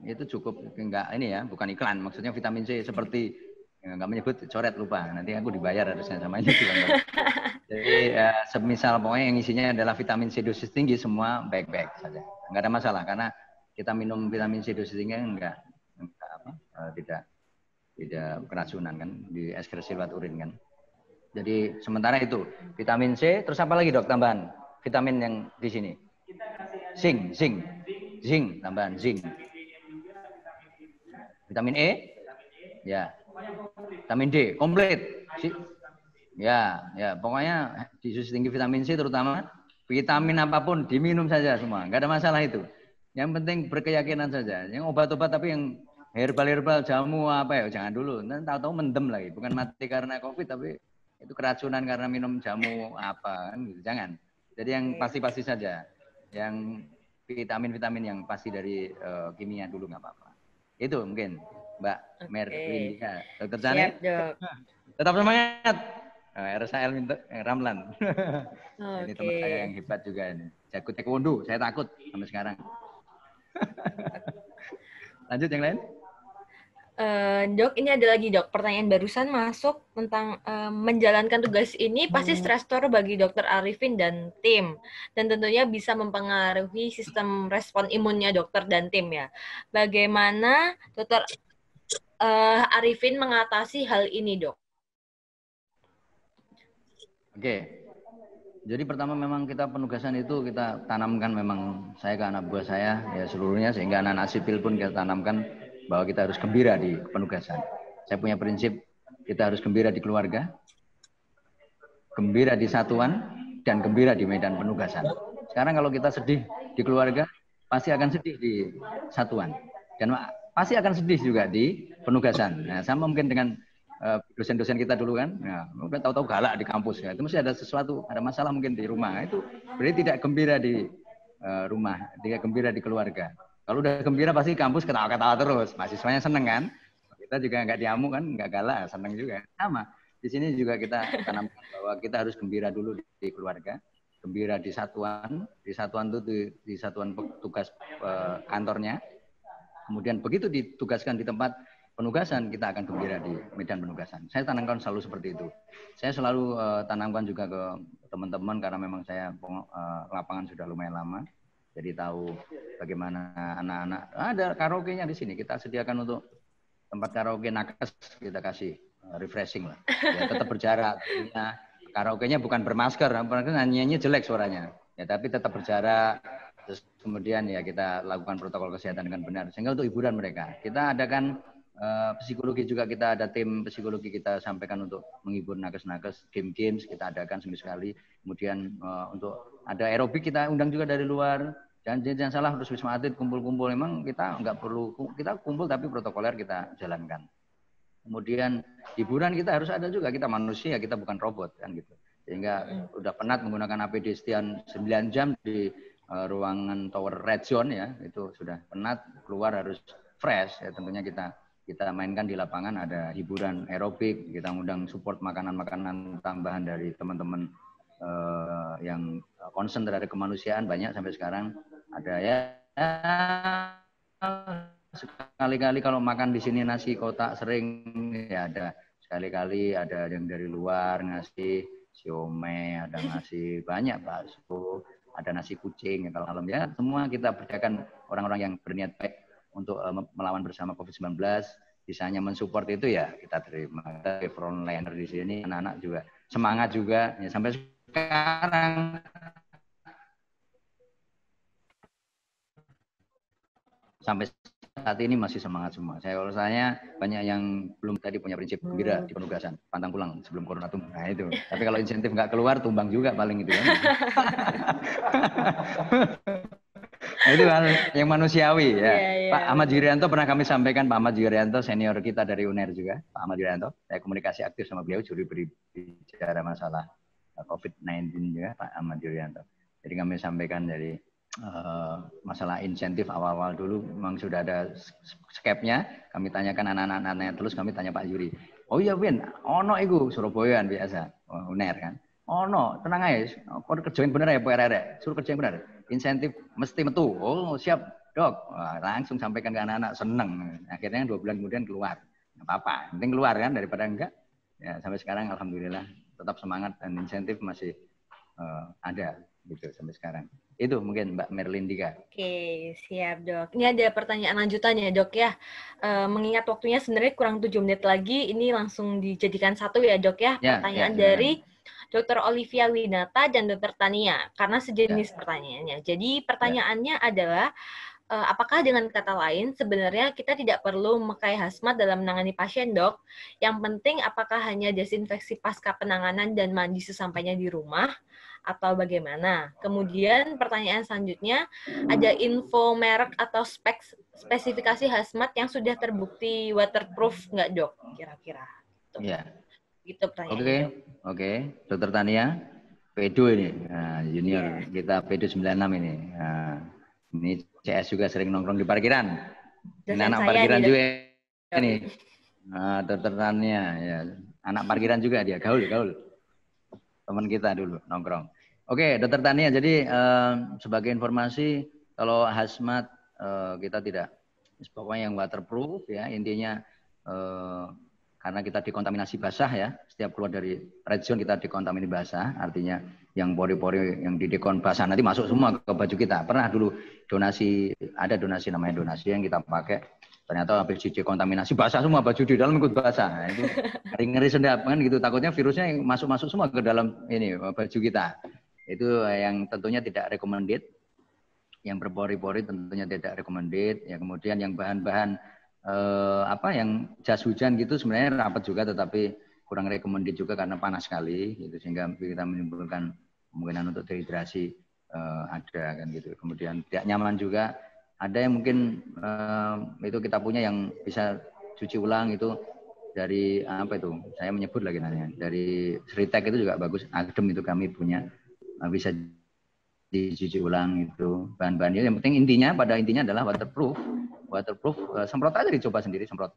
itu cukup, enggak ini ya, bukan iklan. Maksudnya vitamin C seperti enggak menyebut, coret lupa. Nanti aku dibayar harusnya sama ini. Jadi semisal pokoknya yang isinya adalah vitamin C dosis tinggi semua baik-baik saja. Enggak ada masalah karena kita minum vitamin C dosis tinggi tidak keracunan kan, di ekskresi lewat urin kan. Jadi sementara itu vitamin C, terus apa lagi dok tambahan vitamin yang di sini? Zinc tambahan zinc. Vitamin E, ya. Vitamin D komplit. Ya pokoknya di dosis tinggi vitamin C terutama vitamin apapun diminum saja semua, nggak ada masalah itu. Yang penting berkeyakinan saja. Yang obat-obat tapi yang herbal jamu apa ya jangan dulu. Nanti tahu-tahu mendem lagi. Bukan mati karena COVID tapi itu keracunan karena minum jamu apa kan gitu. Jangan. Jadi yang pasti-pasti saja. Yang vitamin-vitamin yang pasti dari kimia dulu nggak apa-apa. Itu mungkin Mbak Merlin ya. Dokter Chani. Siap, dok. Tetap semangat. RSAL Ramlan. Ini teman saya yang hebat juga ini. Jago taekwondo, saya takut sampai sekarang. Lanjut yang lain. Dok, ini ada lagi dok, pertanyaan barusan masuk tentang menjalankan tugas ini pasti stresor bagi Dokter Arifin dan tim, dan tentunya bisa mempengaruhi sistem respon imunnya dokter dan tim ya. Bagaimana Dokter Arifin mengatasi hal ini dok? Oke, jadi pertama memang kita penugasan itu kita tanamkan memang saya ke anak buah saya ya seluruhnya, sehingga anak-anak sipil pun kita tanamkan bahwa kita harus gembira di penugasan. Saya punya prinsip kita harus gembira di keluarga, gembira di satuan, dan gembira di medan penugasan. Sekarang kalau kita sedih di keluarga, pasti akan sedih di satuan. Dan pasti akan sedih juga di penugasan. Nah, sama mungkin dengan dosen-dosen kita dulu kan, nah, mungkin tahu-tahu galak di kampus. Ya. Itu mesti ada sesuatu, ada masalah mungkin di rumah. Itu berarti tidak gembira di rumah, tidak gembira di keluarga. Kalau udah gembira pasti kampus ketawa-ketawa terus. Mahasiswanya seneng kan? Kita juga nggak diamuk kan, nggak galak, seneng juga. Sama. Di sini juga kita tanamkan bahwa kita harus gembira dulu di keluarga, gembira di satuan itu di satuan tugas kantornya. Kemudian begitu ditugaskan di tempat penugasan, kita akan gembira di medan penugasan. Saya tanamkan selalu seperti itu. Saya selalu tanamkan juga ke teman-teman karena memang saya lapangan sudah lumayan lama. Jadi tahu bagaimana anak-anak, ada karaoke-nya di sini. Kita sediakan untuk tempat karaoke nakes, kita kasih refreshing lah. Ya, tetap berjarak. Ya, karaoke-nya bukan bermasker, nyanyiannya jelek suaranya. Ya, tapi tetap berjarak. Terus kemudian ya kita lakukan protokol kesehatan dengan benar. Sehingga untuk hiburan mereka. Kita adakan psikologi juga, kita ada tim psikologi kita sampaikan untuk menghibur nakes-nakes, game-games kita adakan seminggu sekali. Kemudian untuk ada aerobik kita undang juga dari luar. Dan jangan salah, terus Wisma Atlet kumpul-kumpul, memang kita nggak perlu, kita kumpul tapi protokoler kita jalankan. Kemudian hiburan kita harus ada juga, kita manusia, kita bukan robot kan gitu. Sehingga udah penat menggunakan APD sekian 9 jam di ruangan tower red zone ya, itu sudah penat, keluar harus fresh ya, tentunya kita mainkan di lapangan, ada hiburan aerobik, kita undang support makanan-makanan tambahan dari teman-teman yang concern terhadap kemanusiaan, banyak sampai sekarang. Ada ya sekali-kali kalau makan di sini nasi kotak sering ya, ada sekali-kali ada yang dari luar ngasih siomay, ada ngasih banyak bakso, ada nasi kucing ya, kalau malam ya semua kita berdayakan orang-orang yang berniat baik untuk melawan bersama COVID-19. Bisanya mensupport itu ya kita terima. Kita frontliner di sini, anak-anak juga semangat juga ya, sampai sekarang. Sampai saat ini masih semangat semua. Kalau saya banyak yang belum tadi punya prinsip gembira di penugasan, pantang pulang sebelum corona tumbang. Nah itu. Tapi kalau insentif nggak keluar, tumbang juga paling itu kan. Nah, itu hal yang manusiawi ya. Pak Ahmad Yuryanto pernah kami sampaikan, Pak Ahmad Yuryanto senior kita dari UNER juga, Pak Ahmad Yuryanto. Saya komunikasi aktif sama beliau, juri berbicara masalah COVID-19 juga, Pak Ahmad Yuryanto. Jadi kami sampaikan dari masalah insentif awal-awal dulu memang sudah ada skepnya, kami tanyakan anak-anak terus kami tanya Pak Yuri. Oh iya Win, ono iku Surabayaan biasa, UNER kan. Ono, tenang aja, kau kerjain bener ya Pak RR, suruh kerjain bener. Insentif mesti metu. Oh siap dok, wah, langsung sampaikan ke anak-anak, seneng. Akhirnya 2 bulan kemudian keluar, nggak apa-apa, penting keluar kan daripada enggak. Ya sampai sekarang alhamdulillah tetap semangat dan insentif masih ada gitu sampai sekarang. Itu mungkin Mbak Merlindika. Oke, siap dok. Ini ada pertanyaan lanjutannya dok ya. Mengingat waktunya sebenarnya kurang 7 menit lagi, ini langsung dijadikan satu ya dok ya. Pertanyaan dari Dr. Olivia Winata dan Dr. Tania, karena sejenis pertanyaannya. Jadi pertanyaannya adalah, apakah dengan kata lain sebenarnya kita tidak perlu memakai hazmat dalam menangani pasien dok? Yang penting apakah hanya desinfeksi pasca penanganan dan mandi sesampainya di rumah? Atau bagaimana? Kemudian pertanyaan selanjutnya, ada info merek atau spesifikasi hazmat yang sudah terbukti waterproof nggak dok? Kira-kira. Iya. Gitu pertanyaannya. Oke. Dokter Tania, Pedo ini, junior kita Pedo 96 ini. Ini CS juga sering nongkrong di parkiran. Ini anak parkiran juga ini. Dokter Tania, ya. Anak parkiran juga dia, gaul. teman kita dulu nongkrong. Oke, Dokter Tania. Jadi sebagai informasi, kalau hazmat kita tidak, pokoknya yang waterproof ya, intinya karena kita dikontaminasi basah ya, setiap keluar dari red zone kita dikontaminasi basah, artinya yang pori-pori yang di dekon basah nanti masuk semua ke baju kita. Pernah dulu donasi, ada donasi namanya donasi yang kita pakai, ternyata habis dikontaminasi basah semua, baju di dalam ikut basah. Nah, itu ngeri-ngeri sedap kan gitu, takutnya virusnya masuk-masuk semua ke dalam ini baju kita. Itu yang tentunya tidak recommended. Yang berpori-pori tentunya tidak recommended. Ya, kemudian yang bahan-bahan yang jas hujan gitu sebenarnya rapat juga, tetapi kurang recommended juga karena panas sekali gitu, sehingga kita menimbulkan kemungkinan untuk dehidrasi ada kan gitu. Kemudian tidak nyaman juga. Ada yang mungkin itu kita punya yang bisa cuci ulang itu dari apa itu? Saya menyebut lagi namanya. Dari Sritek itu juga bagus. Adem itu kami punya, bisa dicuci ulang itu bahan-bahannya. Yang penting pada intinya adalah waterproof. Semprot aja dicoba sendiri, semprot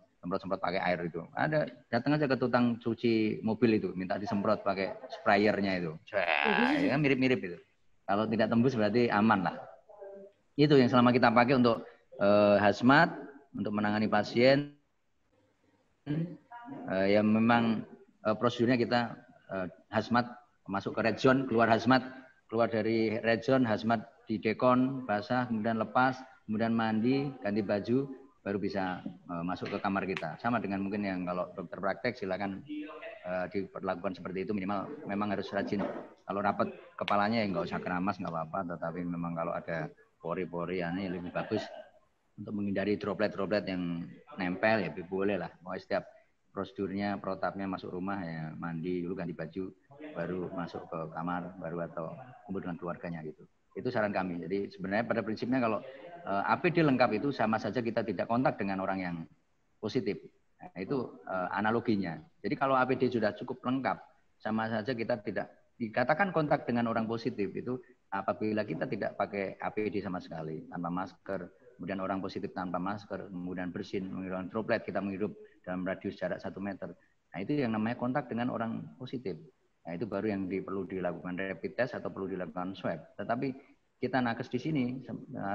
pakai air itu. Ada, datang aja ke tukang cuci mobil itu, minta disemprot pakai sprayernya itu. Ya, mirip-mirip itu. Kalau tidak tembus berarti aman lah. Itu yang selama kita pakai untuk hazmat, untuk menangani pasien. Ya memang prosedurnya kita hazmat masuk ke red zone, keluar dari red zone, hazmat di dekon, basah, kemudian lepas, kemudian mandi, ganti baju, baru bisa masuk ke kamar kita. Sama dengan mungkin yang kalau dokter praktek silakan diperlakukan seperti itu, minimal memang harus rajin. Kalau rapat kepalanya ya nggak usah keramas, nggak apa-apa, tetapi memang kalau ada pori-pori ini lebih bagus untuk menghindari droplet-droplet yang nempel ya boleh lah. Mau setiap prosedurnya, protapnya masuk rumah ya mandi dulu, ganti baju, baru masuk ke kamar baru atau kumpul dengan keluarganya gitu. Itu saran kami. Jadi sebenarnya pada prinsipnya kalau APD lengkap itu sama saja kita tidak kontak dengan orang yang positif. Nah, itu analoginya. Jadi kalau APD sudah cukup lengkap, sama saja kita tidak dikatakan kontak dengan orang positif itu apabila kita tidak pakai APD sama sekali, tanpa masker, kemudian orang positif tanpa masker, kemudian bersin, menghilangkan droplet, kita menghirup dalam radius jarak 1 meter. Nah itu yang namanya kontak dengan orang positif. Nah itu baru yang perlu dilakukan rapid test atau perlu dilakukan swab. Tetapi kita nakes di sini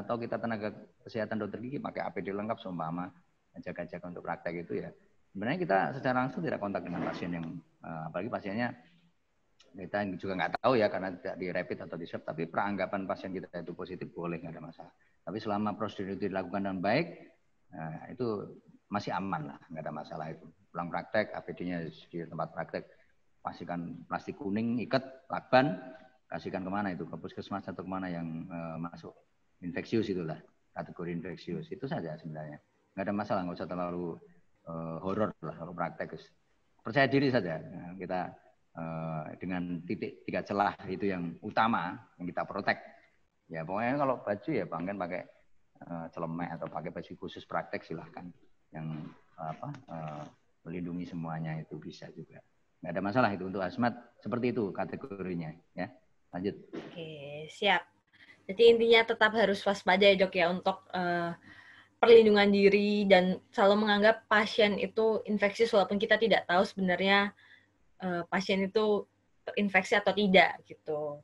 atau kita tenaga kesehatan dokter gigi pakai APD lengkap seumpama jaga-jaga untuk praktek itu ya. Sebenarnya kita secara langsung tidak kontak dengan pasien yang apalagi pasiennya kita juga nggak tahu ya karena tidak di rapid atau di swab, tapi peranggapan pasien kita itu positif boleh, nggak ada masalah. Tapi selama prosedur itu dilakukan dengan baik, itu masih aman lah, nggak ada masalah itu. Pulang praktek, APD-nya di tempat praktek, pastikan plastik kuning, ikat, lakban, kasihkan kemana itu, ke puskesmas atau kemana yang masuk infeksius itulah, kategori infeksius. Itu saja sebenarnya. Nggak ada masalah, nggak usah terlalu horor lah kalau praktek. Percaya diri saja, kita dengan titik 3 celah itu yang utama yang kita protek. Ya pokoknya kalau baju ya bangken pakai celemek atau pakai baju khusus praktek silahkan. Yang melindungi semuanya itu bisa juga. Nggak ada masalah itu untuk hazmat seperti itu kategorinya ya. Lanjut. Oke, siap. Jadi intinya tetap harus waspada ya Dok ya untuk perlindungan diri dan selalu menganggap pasien itu infeksius walaupun kita tidak tahu sebenarnya pasien itu terinfeksi atau tidak gitu.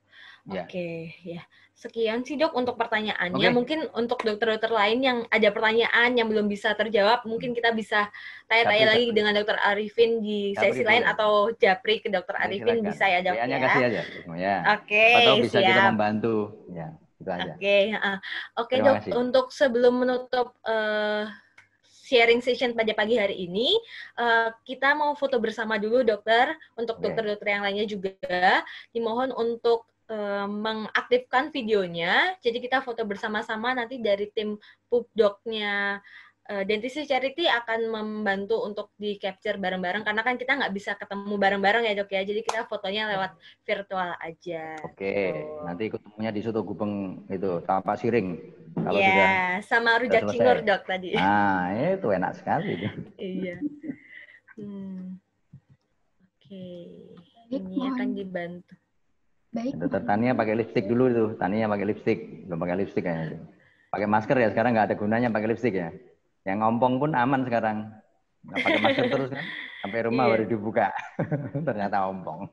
Ya. Oke, ya. Sekian sih Dok untuk pertanyaannya. Mungkin untuk dokter-dokter lain yang ada pertanyaan yang belum bisa terjawab, mungkin kita bisa tanya-tanya lagi dengan Dokter Arifin di sesi lain atau japri ke Dokter Arifin silakan. Bisa ya Dok ya. Kasih aja. Ya. Oke, atau bisa siap. Kita membantu. Ya, itu aja. Oke, Dok. Kasih. Untuk sebelum menutup sharing session pada pagi hari ini, kita mau foto bersama dulu dokter, untuk dokter-dokter yang lainnya juga, dimohon untuk mengaktifkan videonya, jadi kita foto bersama-sama nanti dari tim PubDoc-nya Dentistry Charity akan membantu untuk di-capture bareng-bareng, karena kan kita nggak bisa ketemu bareng-bareng ya dok ya, jadi kita fotonya lewat virtual aja. Oke, nanti ketemunya di Soto Gubeng itu, Tapak Siring. Kalau sudah sama rujak cingur dok tadi. Nah, itu enak sekali. Iya. Oke, ini akan dibantu. Baik. Dokter Tania pakai lipstik dulu itu, Tania pakai lipstik, belum pakai lipstik kayaknya. Pakai masker ya, sekarang nggak ada gunanya pakai lipstik ya. Yang ngompong pun aman sekarang. Nggak pakai masker terus kan, sampai rumah baru dibuka. Ternyata ompong.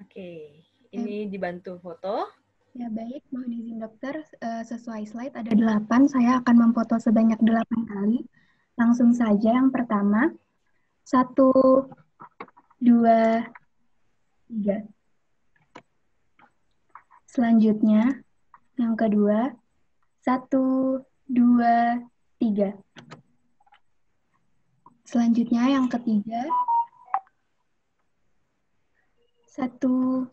Oke, ini dibantu foto. Ya baik, mohon izin dokter, sesuai slide ada 8, saya akan memfoto sebanyak 8 kali. Langsung saja yang pertama, 1, 2, 3. Selanjutnya, yang kedua, 1, 2, 3. Selanjutnya yang ketiga, 1,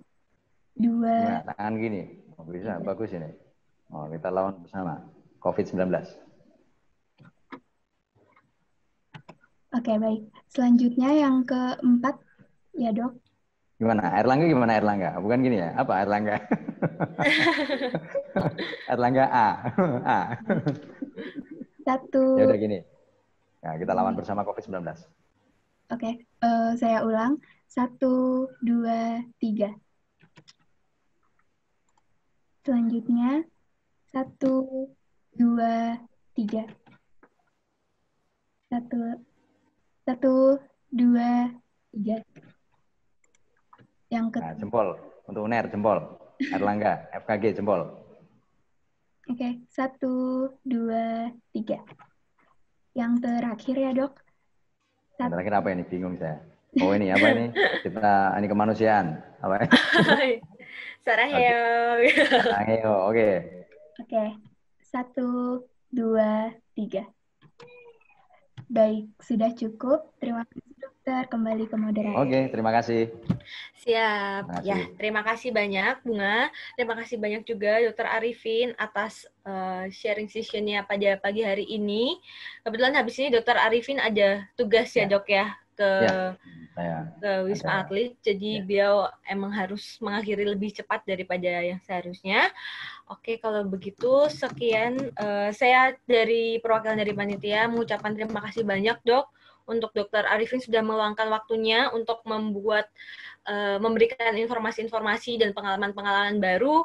2. Tangan gini. Oh, bisa, bagus ini. Oh, kita lawan bersama COVID-19. Oke, baik. Selanjutnya yang keempat, ya dok. Gimana? Erlangga gimana Erlangga? Bukan gini ya? Apa Erlangga? Erlangga A. A. 1. Ya udah gini. Nah, kita lawan bersama COVID-19. Oke, saya ulang. 1, 2, 3. Selanjutnya, 1, 2, 3. 1, 2, 3. Yang Nah, ketiga. jempol. Untuk UNER, jempol. Erlangga, FKG, jempol. Oke, 1, 2, 3. Yang terakhir ya dok. Yang terakhir apa ini? Bingung saya. Oh ini apa ini? Kita ini kemanusiaan. Apa? Saraheo. Saraheo, oke. Oke, 1, 2, 3. Baik, sudah cukup. Terima kasih dokter. Kembali ke moderator. Oke, terima kasih. Siap. Terima kasih. Ya, terima kasih banyak Bunga. Terima kasih banyak juga Dr. Arifin atas sharing session-nya pada pagi hari ini. Kebetulan habis ini Dr. Arifin ada tugas ya dok ya ke Wisma Atlet. Jadi beliau emang harus mengakhiri lebih cepat daripada yang seharusnya. Oke, kalau begitu sekian saya dari perwakilan dari panitia mengucapkan terima kasih banyak dok untuk Dr. Arifin sudah meluangkan waktunya untuk memberikan informasi-informasi dan pengalaman-pengalaman baru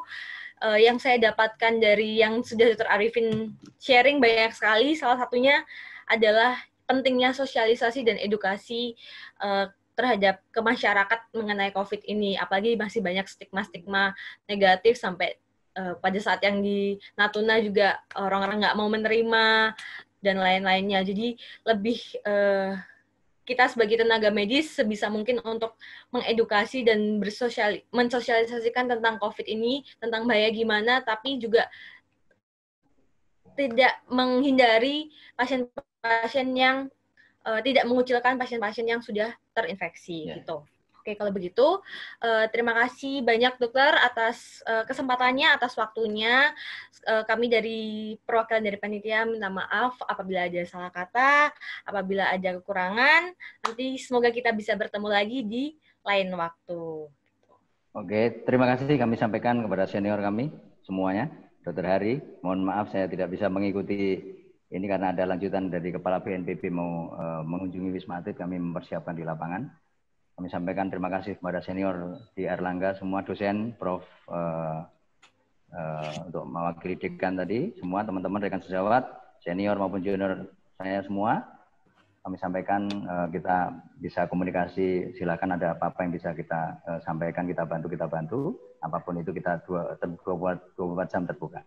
yang saya dapatkan dari yang sudah Dr. Arifin sharing banyak sekali. Salah satunya adalah pentingnya sosialisasi dan edukasi terhadap ke masyarakat mengenai COVID ini. Apalagi masih banyak stigma-stigma negatif sampai pada saat yang di Natuna juga orang-orang nggak mau menerima dan lain-lainnya. Jadi lebih kita sebagai tenaga medis sebisa mungkin untuk mengedukasi dan mensosialisasikan tentang COVID ini, tentang bahaya gimana, tapi juga tidak menghindari pasien-pasien yang tidak mengucilkan pasien-pasien yang sudah terinfeksi gitu. Oke, kalau begitu, terima kasih banyak dokter atas kesempatannya, atas waktunya. Kami dari perwakilan dari panitia minta maaf apabila ada salah kata, apabila ada kekurangan. Nanti semoga kita bisa bertemu lagi di lain waktu. Oke, terima kasih kami sampaikan kepada senior kami semuanya. Dr. Hari, mohon maaf saya tidak bisa mengikuti ini karena ada lanjutan dari Kepala BNPB mau mengunjungi Wisma Atlet, kami mempersiapkan di lapangan. Kami sampaikan terima kasih kepada senior di Erlangga, semua dosen, Prof. Untuk mewakili dekan tadi, semua teman-teman rekan sejawat, senior maupun junior saya semua. Kami sampaikan kita bisa komunikasi, silakan ada apa-apa yang bisa kita sampaikan, kita bantu. Apapun itu kita 24 jam terbuka.